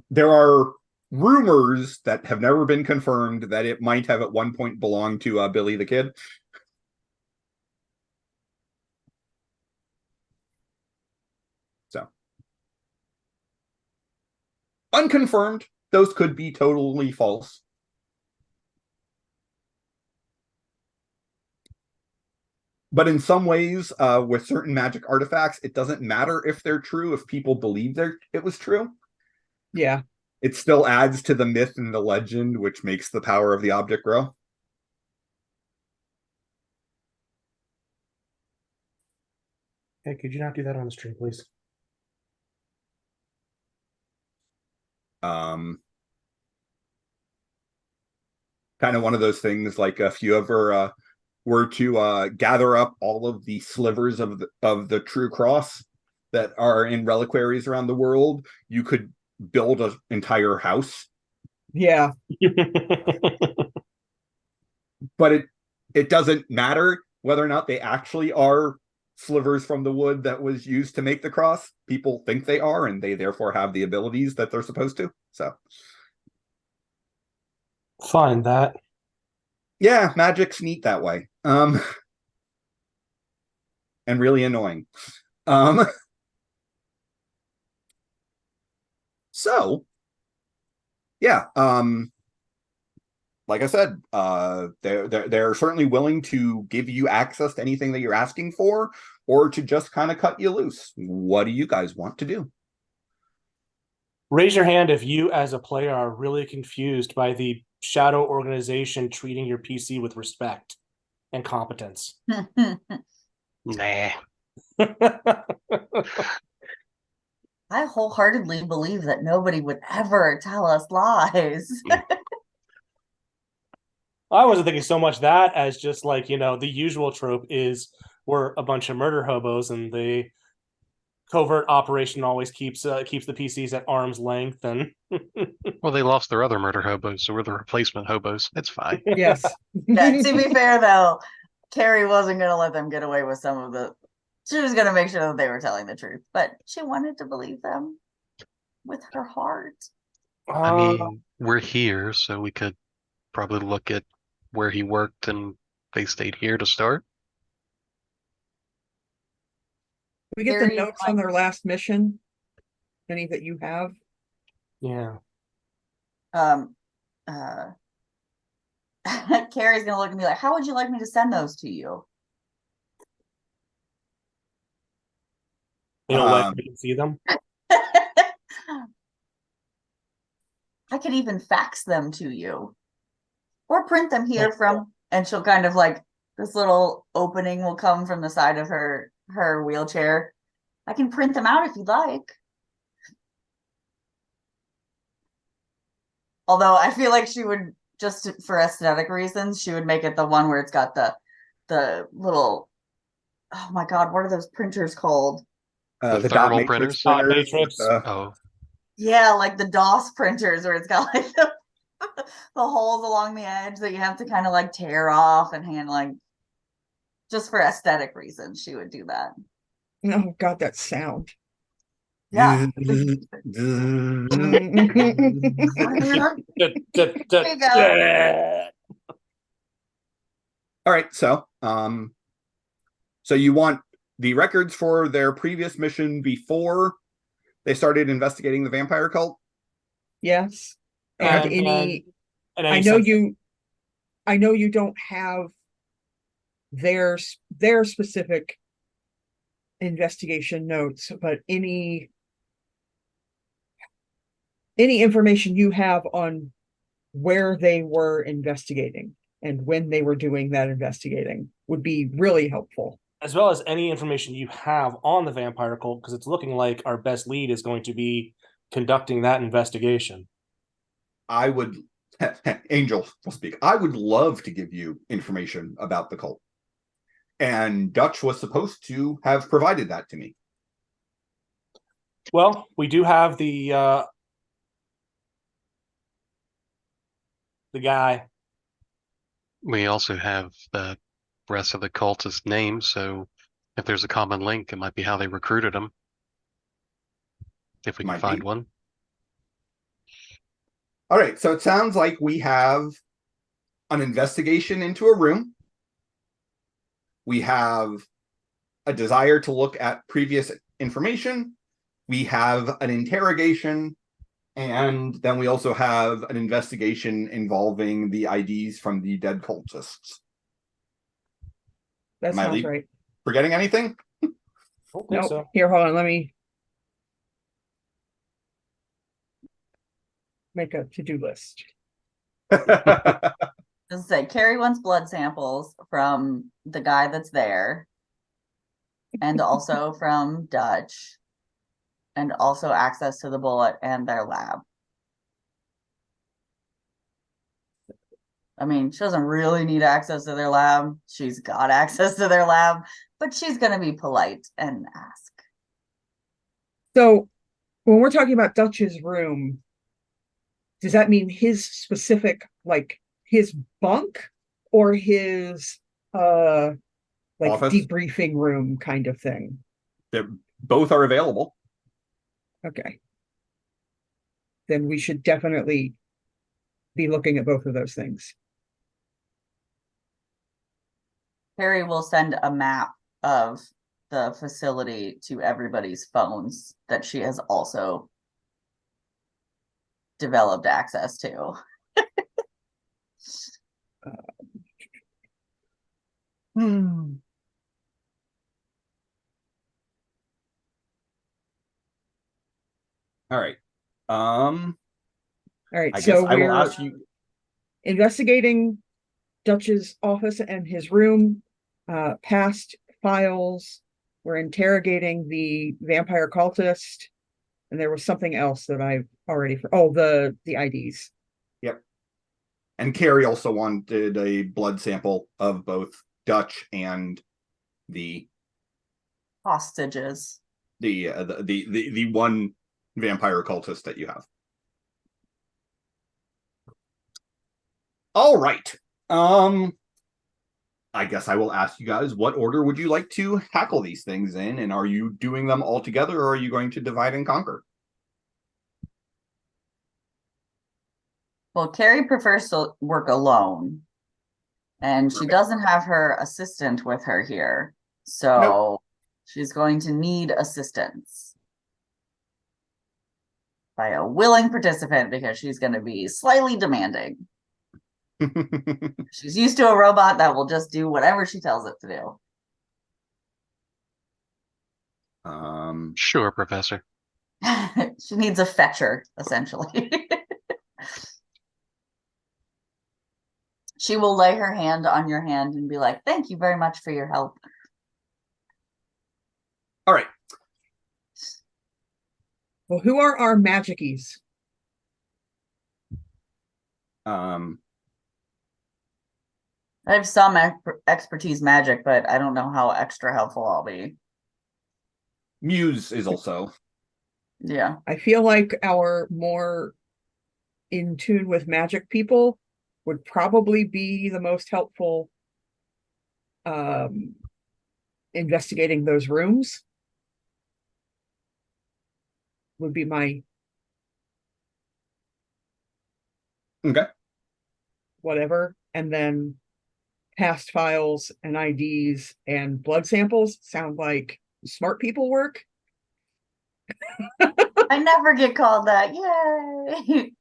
There are rumors that have never been confirmed that it might have at one point belonged to Billy the Kid. So, unconfirmed. Those could be totally false. But in some ways, with certain magic artifacts, it doesn't matter if they're true, if people believe it was true. Yeah. It still adds to the myth and the legend, which makes the power of the object grow. Hey, could you not do that on the stream, please? Kind of one of those things, like if you ever were to gather up all of the slivers of the true cross that are in reliquaries around the world, you could build an entire house. Yeah. But it doesn't matter whether or not they actually are slivers from the wood that was used to make the cross. People think they are, and they therefore have the abilities that they're supposed to. So, find that. Yeah, magic's neat that way. And really annoying. So, yeah, like I said, they're certainly willing to give you access to anything that you're asking for, or to just kind of cut you loose. What do you guys want to do? Raise your hand if you, as a player, are really confused by the shadow organization treating your PC with respect and competence. Nah. I wholeheartedly believe that nobody would ever tell us lies. I wasn't thinking so much that as just like, the usual trope is we're a bunch of murder hobos, and the covert operation always keeps the PCs at arm's length. And Well, they lost their other murder hobos, so we're the replacement hobos. It's fine. Yes. To be fair, though, Carrie wasn't going to let them get away with some of the... She was going to make sure that they were telling the truth, but she wanted to believe them with her heart. I mean, we're here, so we could probably look at where he worked, and they stayed here to start. We get the notes on their last mission. Any that you have? Yeah. Carrie's gonna look at me like, how would you like me to send those to you? They don't let me see them. I could even fax them to you, or print them here from. And she'll kind of like, this little opening will come from the side of her wheelchair. I can print them out if you'd like. Although I feel like she would, just for aesthetic reasons, she would make it the one where it's got the little, oh my god, what are those printers called? The dot thermal matrix printers? Dot printers matrix. with, Oh, Yeah, like the DOS printers where it's got like the holes along the edge that you have to kind of like tear off and hand like just for aesthetic reasons, she would do that. Oh God, that sound. Yeah. All right, so you want the records for their previous mission before they started investigating the vampire cult? Yes. Okay. And any, And I know you don't have their specific investigation notes, but any information you have on where they were investigating and when they were doing that investigating would be really helpful. as well as any information you have on the vampire cult, because it's looking like our best lead is going to be conducting that investigation. I would, Angel will speak. I would love to give you information about the cult. And Dutch was supposed to have provided that to me. Well, we do have the guy. we also have the rest of the cultist names, so if there's a common link, it might be how they recruited them. If we can Might find be. one. All right, so it sounds like we have an investigation into a room. We have a desire to look at previous information. We have an interrogation. And then we also have an investigation involving the IDs from the dead cultists. That Am I sounds right. Forgetting anything? I don't think Nope. so. Here, hold on. Let me make a to-do list. Just say Carrie wants blood samples from the guy that's there, and also from Dutch, and also access to the bullet and their lab. I mean, she doesn't really need access to their lab. She's got access to their lab, but she's going to be polite and ask. So when we're talking about Dutch's room, does that mean his specific, like his bunk or his like Office? debriefing room kind of thing? Both are available. Okay. Then we should definitely be looking at both of those things. Harry will send a map of the facility to everybody's phones that she has also developed access to. All right. All right, I so guess I will we're ask you. investigating Dutch's office and his room, past files. We're interrogating the vampire cultist, and there was something else that I've already. The IDs. Yep. And Carrie also wanted a blood sample of both Dutch and the Hostages. the one vampire cultist that you have. All right. I guess I will ask you guys, what order would you like to tackle these things in? And are you doing them all together, or are you going to divide and conquer? Well, Carrie prefers to work alone, and she doesn't have her assistant with her here. So she's going to need assistance by a willing participant because she's going to be slightly demanding. She's used to a robot that will just do whatever she tells it to do. Sure, Professor. She needs a fetcher, essentially. She will lay her hand on your hand and be like, "Thank you very much for your help." All right. Well, who are our magicies? I have some expertise magic, but I don't know how extra helpful I'll be. Muse is also. Yeah. I feel like our more in tune with magic people would probably be the most helpful investigating those rooms would be my Okay. whatever, and then past files and IDs and blood samples sound like smart people work. I never get called that. Yay.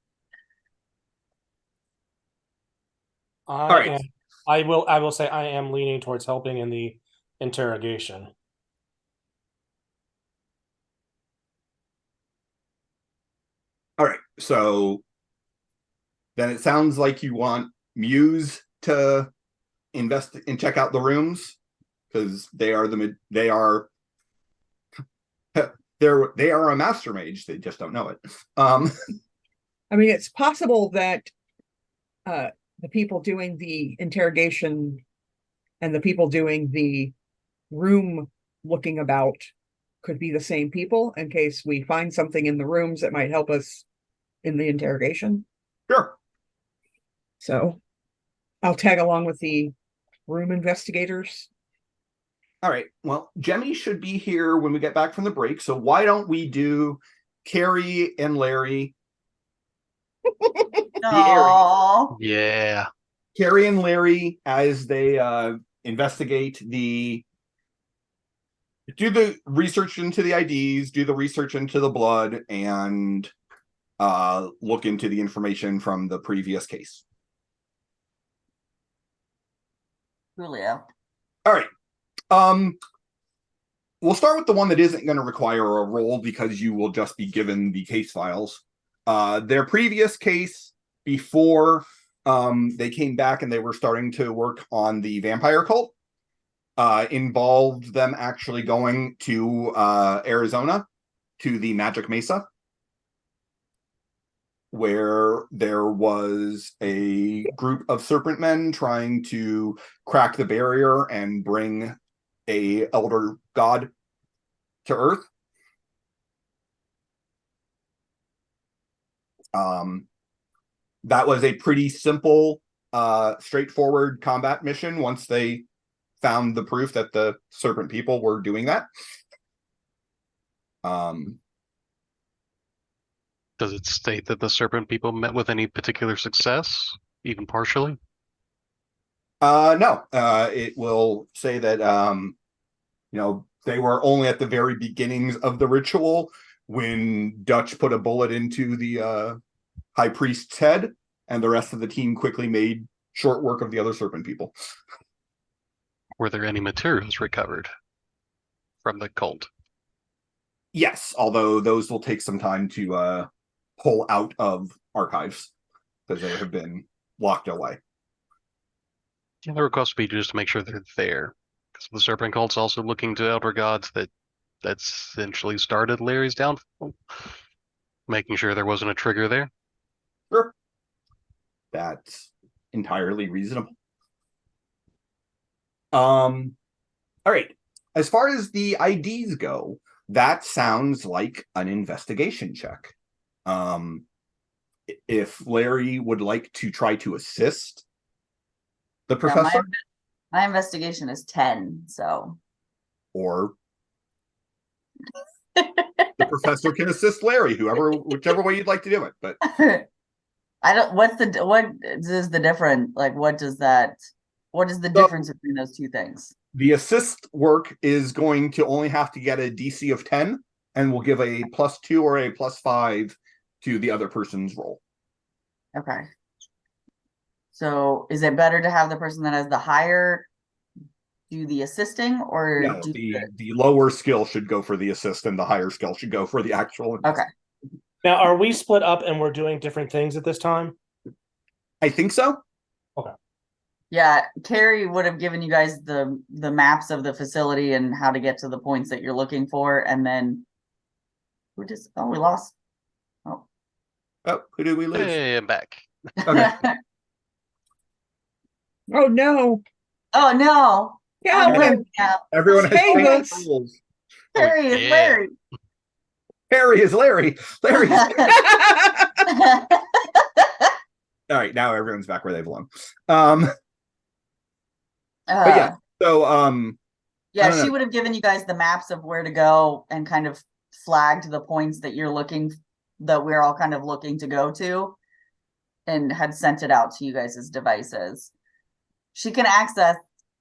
I right. am, I will say I am leaning towards helping in the interrogation. All right. So then it sounds like you want Muse to invest and check out the rooms because they are they are a master mage. They just don't know it. I mean, it's possible that the people doing the interrogation and the people doing the room looking about could be the same people in case we find something in the rooms that might help us in the interrogation. Sure. So I'll tag along with the room investigators. All right. Well, Jemmy should be here when we get back from the break. So why don't we do Carrie and Larry? Aww. Yeah. Carrie and Larry as they investigate do the research into the IDs, do the research into the blood, and look into the information from the previous case. Julio. All right. We'll start with the one that isn't going to require a roll because you will just be given the case files. Their previous case before they came back and they were starting to work on the vampire cult involved them actually going to Arizona to the Magic Mesa, where there was a group of serpent men trying to crack the barrier and bring a elder god to Earth. That was a pretty simple, straightforward combat mission once they found the proof that the serpent people were doing that. Does it state that the serpent people met with any particular success, even partially? No, it will say that, they were only at the very beginnings of the ritual when Dutch put a bullet into the high priest's head, and the rest of the team quickly made short work of the other serpent people. Were there any materials recovered from the cult? Yes, although those will take some time to pull out of archives because they have been locked away. Yeah, the request would be just to make sure they're there. Because the serpent cult's also looking to elder gods that essentially started Larry's downfall. Making sure there wasn't a trigger there. Sure. That's entirely reasonable. All right. As far as the IDs go, that sounds like an investigation check. If Larry would like to try to assist the professor, my investigation is 10, so or the professor can assist Larry, whichever way you'd like to do it. But I don't. What is the difference? Like, what is the difference between those two things? The assist work is going to only have to get a DC of 10 and will give a +2 or a +5 to the other person's roll. Okay. So is it better to have the person that has the higher do the assisting, or No, the lower skill should go for the assist and the higher skill should go for the actual. Okay. Now, are we split up and we're doing different things at this time? I think so. Yeah, Carrie would have given you guys the maps of the facility and how to get to the points that you're looking for, and then we lost. Oh, who did we lose? Hey, I'm back. Okay. Oh no. Oh no. Yeah, I'm living now. Everyone has Save changed us. rules. Harry is yeah. Larry. Harry is Larry. Larry. All right, now everyone's back where they belong. But yeah, so Yeah, don't she know. would have given you guys the maps of where to go and kind of flagged the points that we're all kind of looking to go to, and had sent it out to you guys' devices. She can access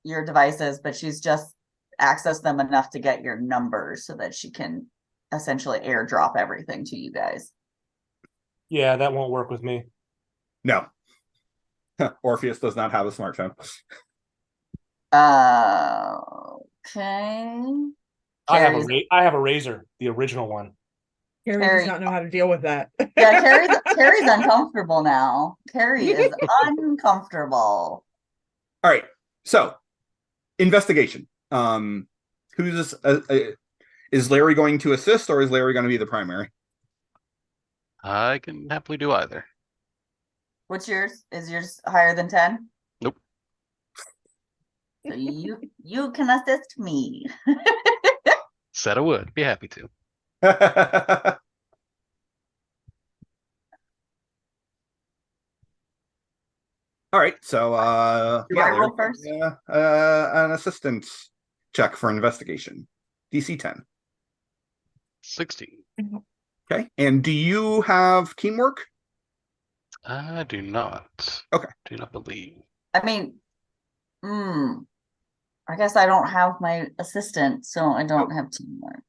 your devices, but she's just accessed them enough to get your numbers so that she can essentially airdrop everything to you guys. Yeah, that won't work with me. No. Orpheus does not have a smartphone. Okay. I have a Razor, the original one. Carrie Carrie- does not know how to deal with that. Yeah, Carrie's uncomfortable now. Carrie is uncomfortable. All right, so investigation. Who's this? Is Larry going to assist, or is Larry going to be the primary? I can happily do either. What's yours? Is yours higher than 10? Nope. So you can assist me. Said I would. Be happy to. All right, so Do I roll Larry, first? an assistance check for investigation, DC 10. 16. Okay, and do you have teamwork? I do not. Okay. Do not believe. I mean, I guess I don't have my assistant, so I don't have teamwork.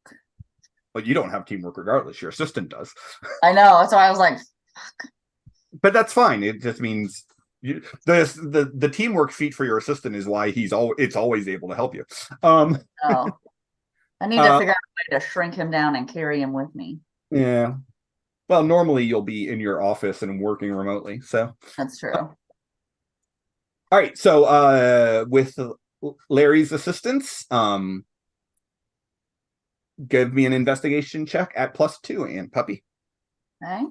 Well, you don't have teamwork regardless. Your assistant does. I know, so I was like, But that's fine. It just means the teamwork feat for your assistant is why it's always able to help you. oh, I need to Uh, figure out a way to shrink him down and carry him with me. Yeah. Well, normally you'll be in your office and working remotely. So, That's true. all right. So, with Larry's assistance, give me an investigation check at +2, and puppy. Okay.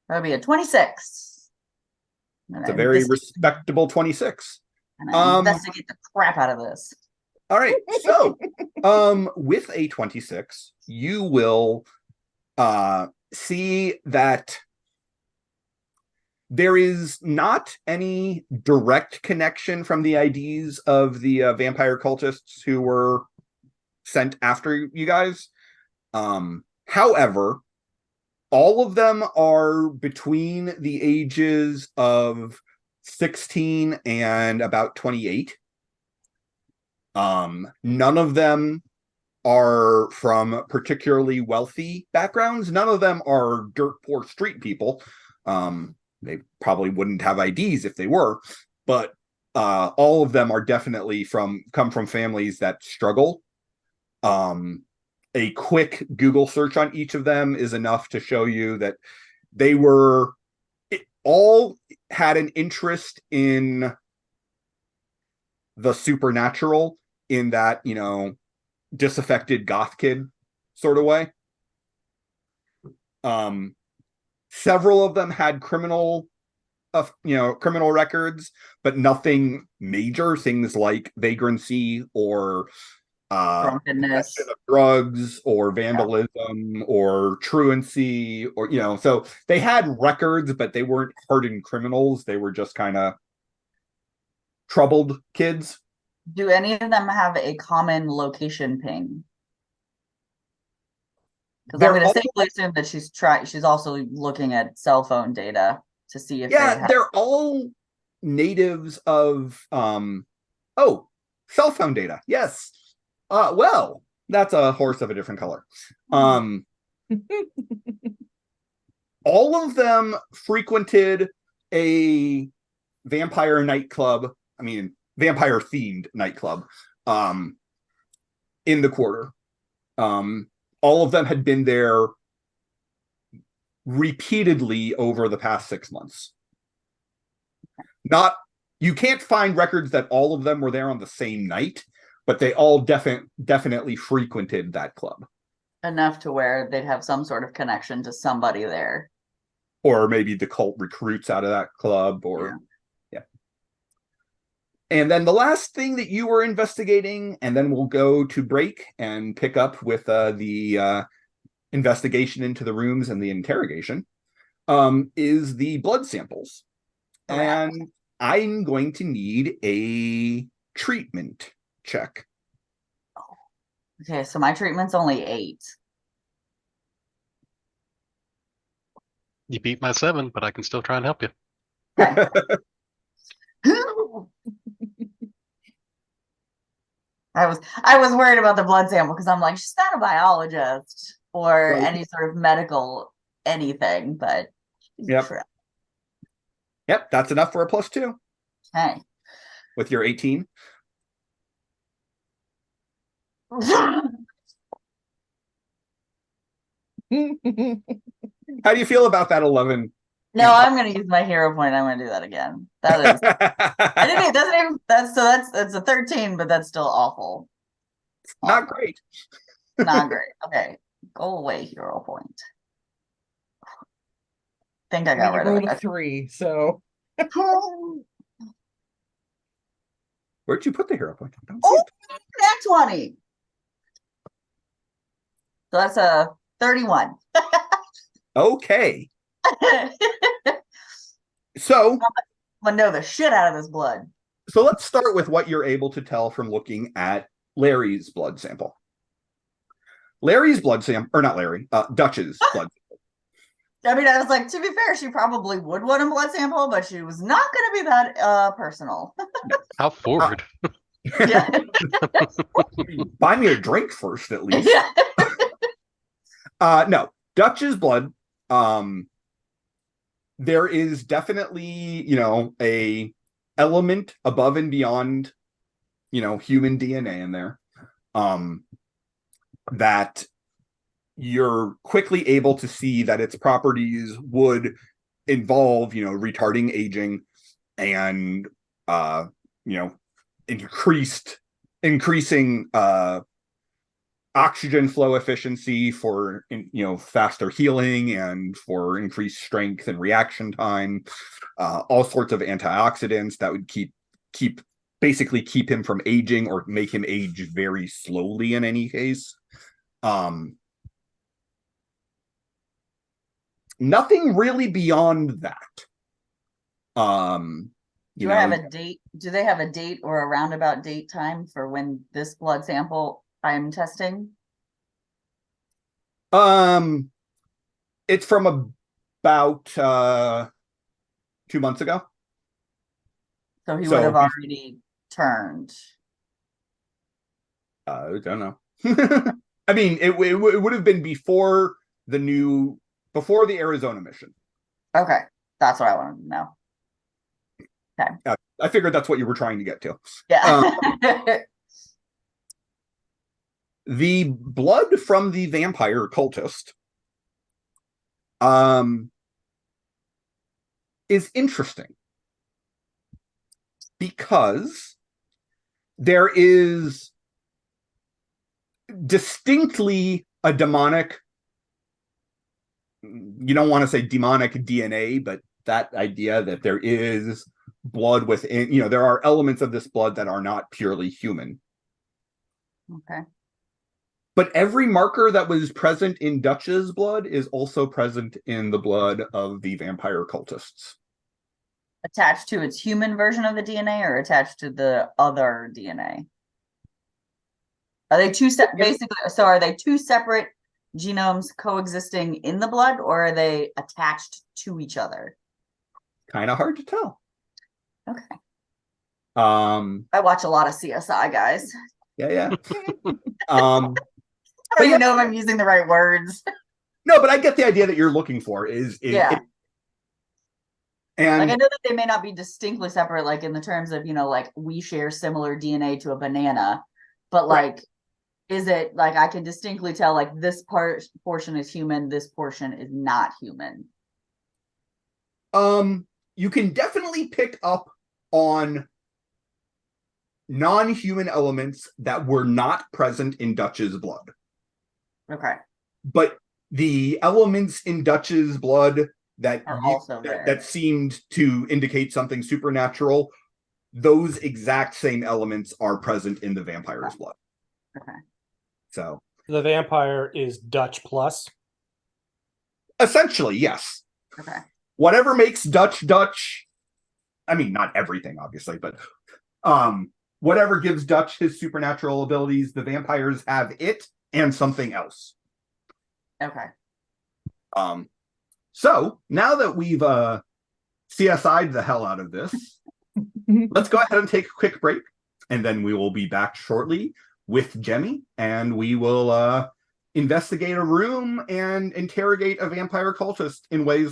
That'll be a 26. It's a very respectable 26. And I investigate the crap out of this. All right. So, with a 26, you will see that there is not any direct connection from the IDs of the vampire cultists who were sent after you guys. However, all of them are between the ages of 16 and about 28. None of them are from particularly wealthy backgrounds. None of them are dirt poor street people. They probably wouldn't have IDs if they were, but all of them are definitely come from families that struggle. A quick Google search on each of them is enough to show you that they all had an interest in the supernatural, in that, disaffected goth kid sort of way. Several of them had criminal records, but nothing major. Things like vagrancy or Drunkenness. possession of drugs or vandalism or truancy, or so they had records, but they weren't hardened criminals. They were just kind of troubled kids. Do any of them have a common location ping? Because I'm going to safely assume that she's also looking at cell phone data to see if they're all natives of cell phone data. Yes. Well, that's a horse of a different color. All of them frequented a vampire themed nightclub in the quarter. All of them had been there repeatedly over the past 6 months. You can't find records that all of them were there on the same night, but they all definitely frequented that club. Enough to where they'd have some sort of connection to somebody there. Or maybe the cult recruits out of that club, or And then the last thing that you were investigating, and then we'll go to break and pick up with the investigation into the rooms and the interrogation, is the blood samples. Correct. And I'm going to need a treatment check. Okay, so my treatment's only 8. You beat my 7, but I can still try and help you. Okay. I was worried about the blood sample because I'm like, she's not a biologist or Right. any sort of medical anything, but Yep. Yep, that's enough for a +2 Okay. with your 18. How do you feel about that 11? No, I'm gonna use my hero point. I'm gonna do that again. That is I didn't it doesn't even that's a 13, but that's still awful. Not Awful. great. Not great. Okay. Go away, hero point. Think I got You rid of rolled a it. 3, so Where'd you put the hero point? I don't see Oh, it. nat 20. So that's a 31. Okay. So I'm gonna know the shit out of this blood. let's start with what you're able to tell from looking at Larry's blood sample. Larry's blood sample, or not Larry, Dutch's blood. I mean, I was like, to be fair, she probably would want a blood sample, but she was not going to be that personal. How forward? Yeah. Buy me a drink first, at least. Yeah. No, Dutch's blood. There is definitely, a element above and beyond, human DNA in there. That you're quickly able to see that its properties would involve, retarding aging and, increasing oxygen flow efficiency for, faster healing and for increased strength and reaction time, all sorts of antioxidants that would basically keep him from aging or make him age very slowly in any case. Nothing really beyond that. Do I have a date? Do they have a date or a roundabout date time for when this blood sample I'm testing? It's from about 2 months ago. So he So would have already turned. I don't know. I mean, it would have been before the Arizona mission. Okay, that's what I wanted to know. I figured that's what you were trying to get to. Yeah. The blood from the vampire cultist is interesting because there is distinctly a demonic, you don't want to say demonic DNA, but that idea that there is blood within, there are elements of this blood that are not purely human. Okay. But every marker that was present in Dutch's blood is also present in the blood of the vampire cultists. Attached to its human version of the DNA or attached to the other DNA? Are they two basically, so are they two separate genomes coexisting in the blood, or are they attached to each other? Kind of hard to tell. Okay. I watch a lot of CSI, guys. Yeah. I don't even know if I'm using the right words. No, but I get the idea that you're looking for Yeah. And like, I know that they may not be distinctly separate, like in the terms of, like we share similar DNA to a banana, but like, right. Is it like I can distinctly tell like this portion is human, this portion is not human? You can definitely pick up on non-human elements that were not present in Dutch's blood. Okay. But the elements in Dutch's blood that are also there. That seemed to indicate something supernatural those exact same elements are present in the vampire's blood. Okay. So The vampire is Dutch plus. essentially, yes. Okay. Whatever makes Dutch, I mean, not everything, obviously, but whatever gives Dutch his supernatural abilities, the vampires have it and something else. Okay. So now that we've CSI'd the hell out of this, let's go ahead and take a quick break, and then we will be back shortly with Jemmy, and we will investigate a room and interrogate a vampire cultist in ways that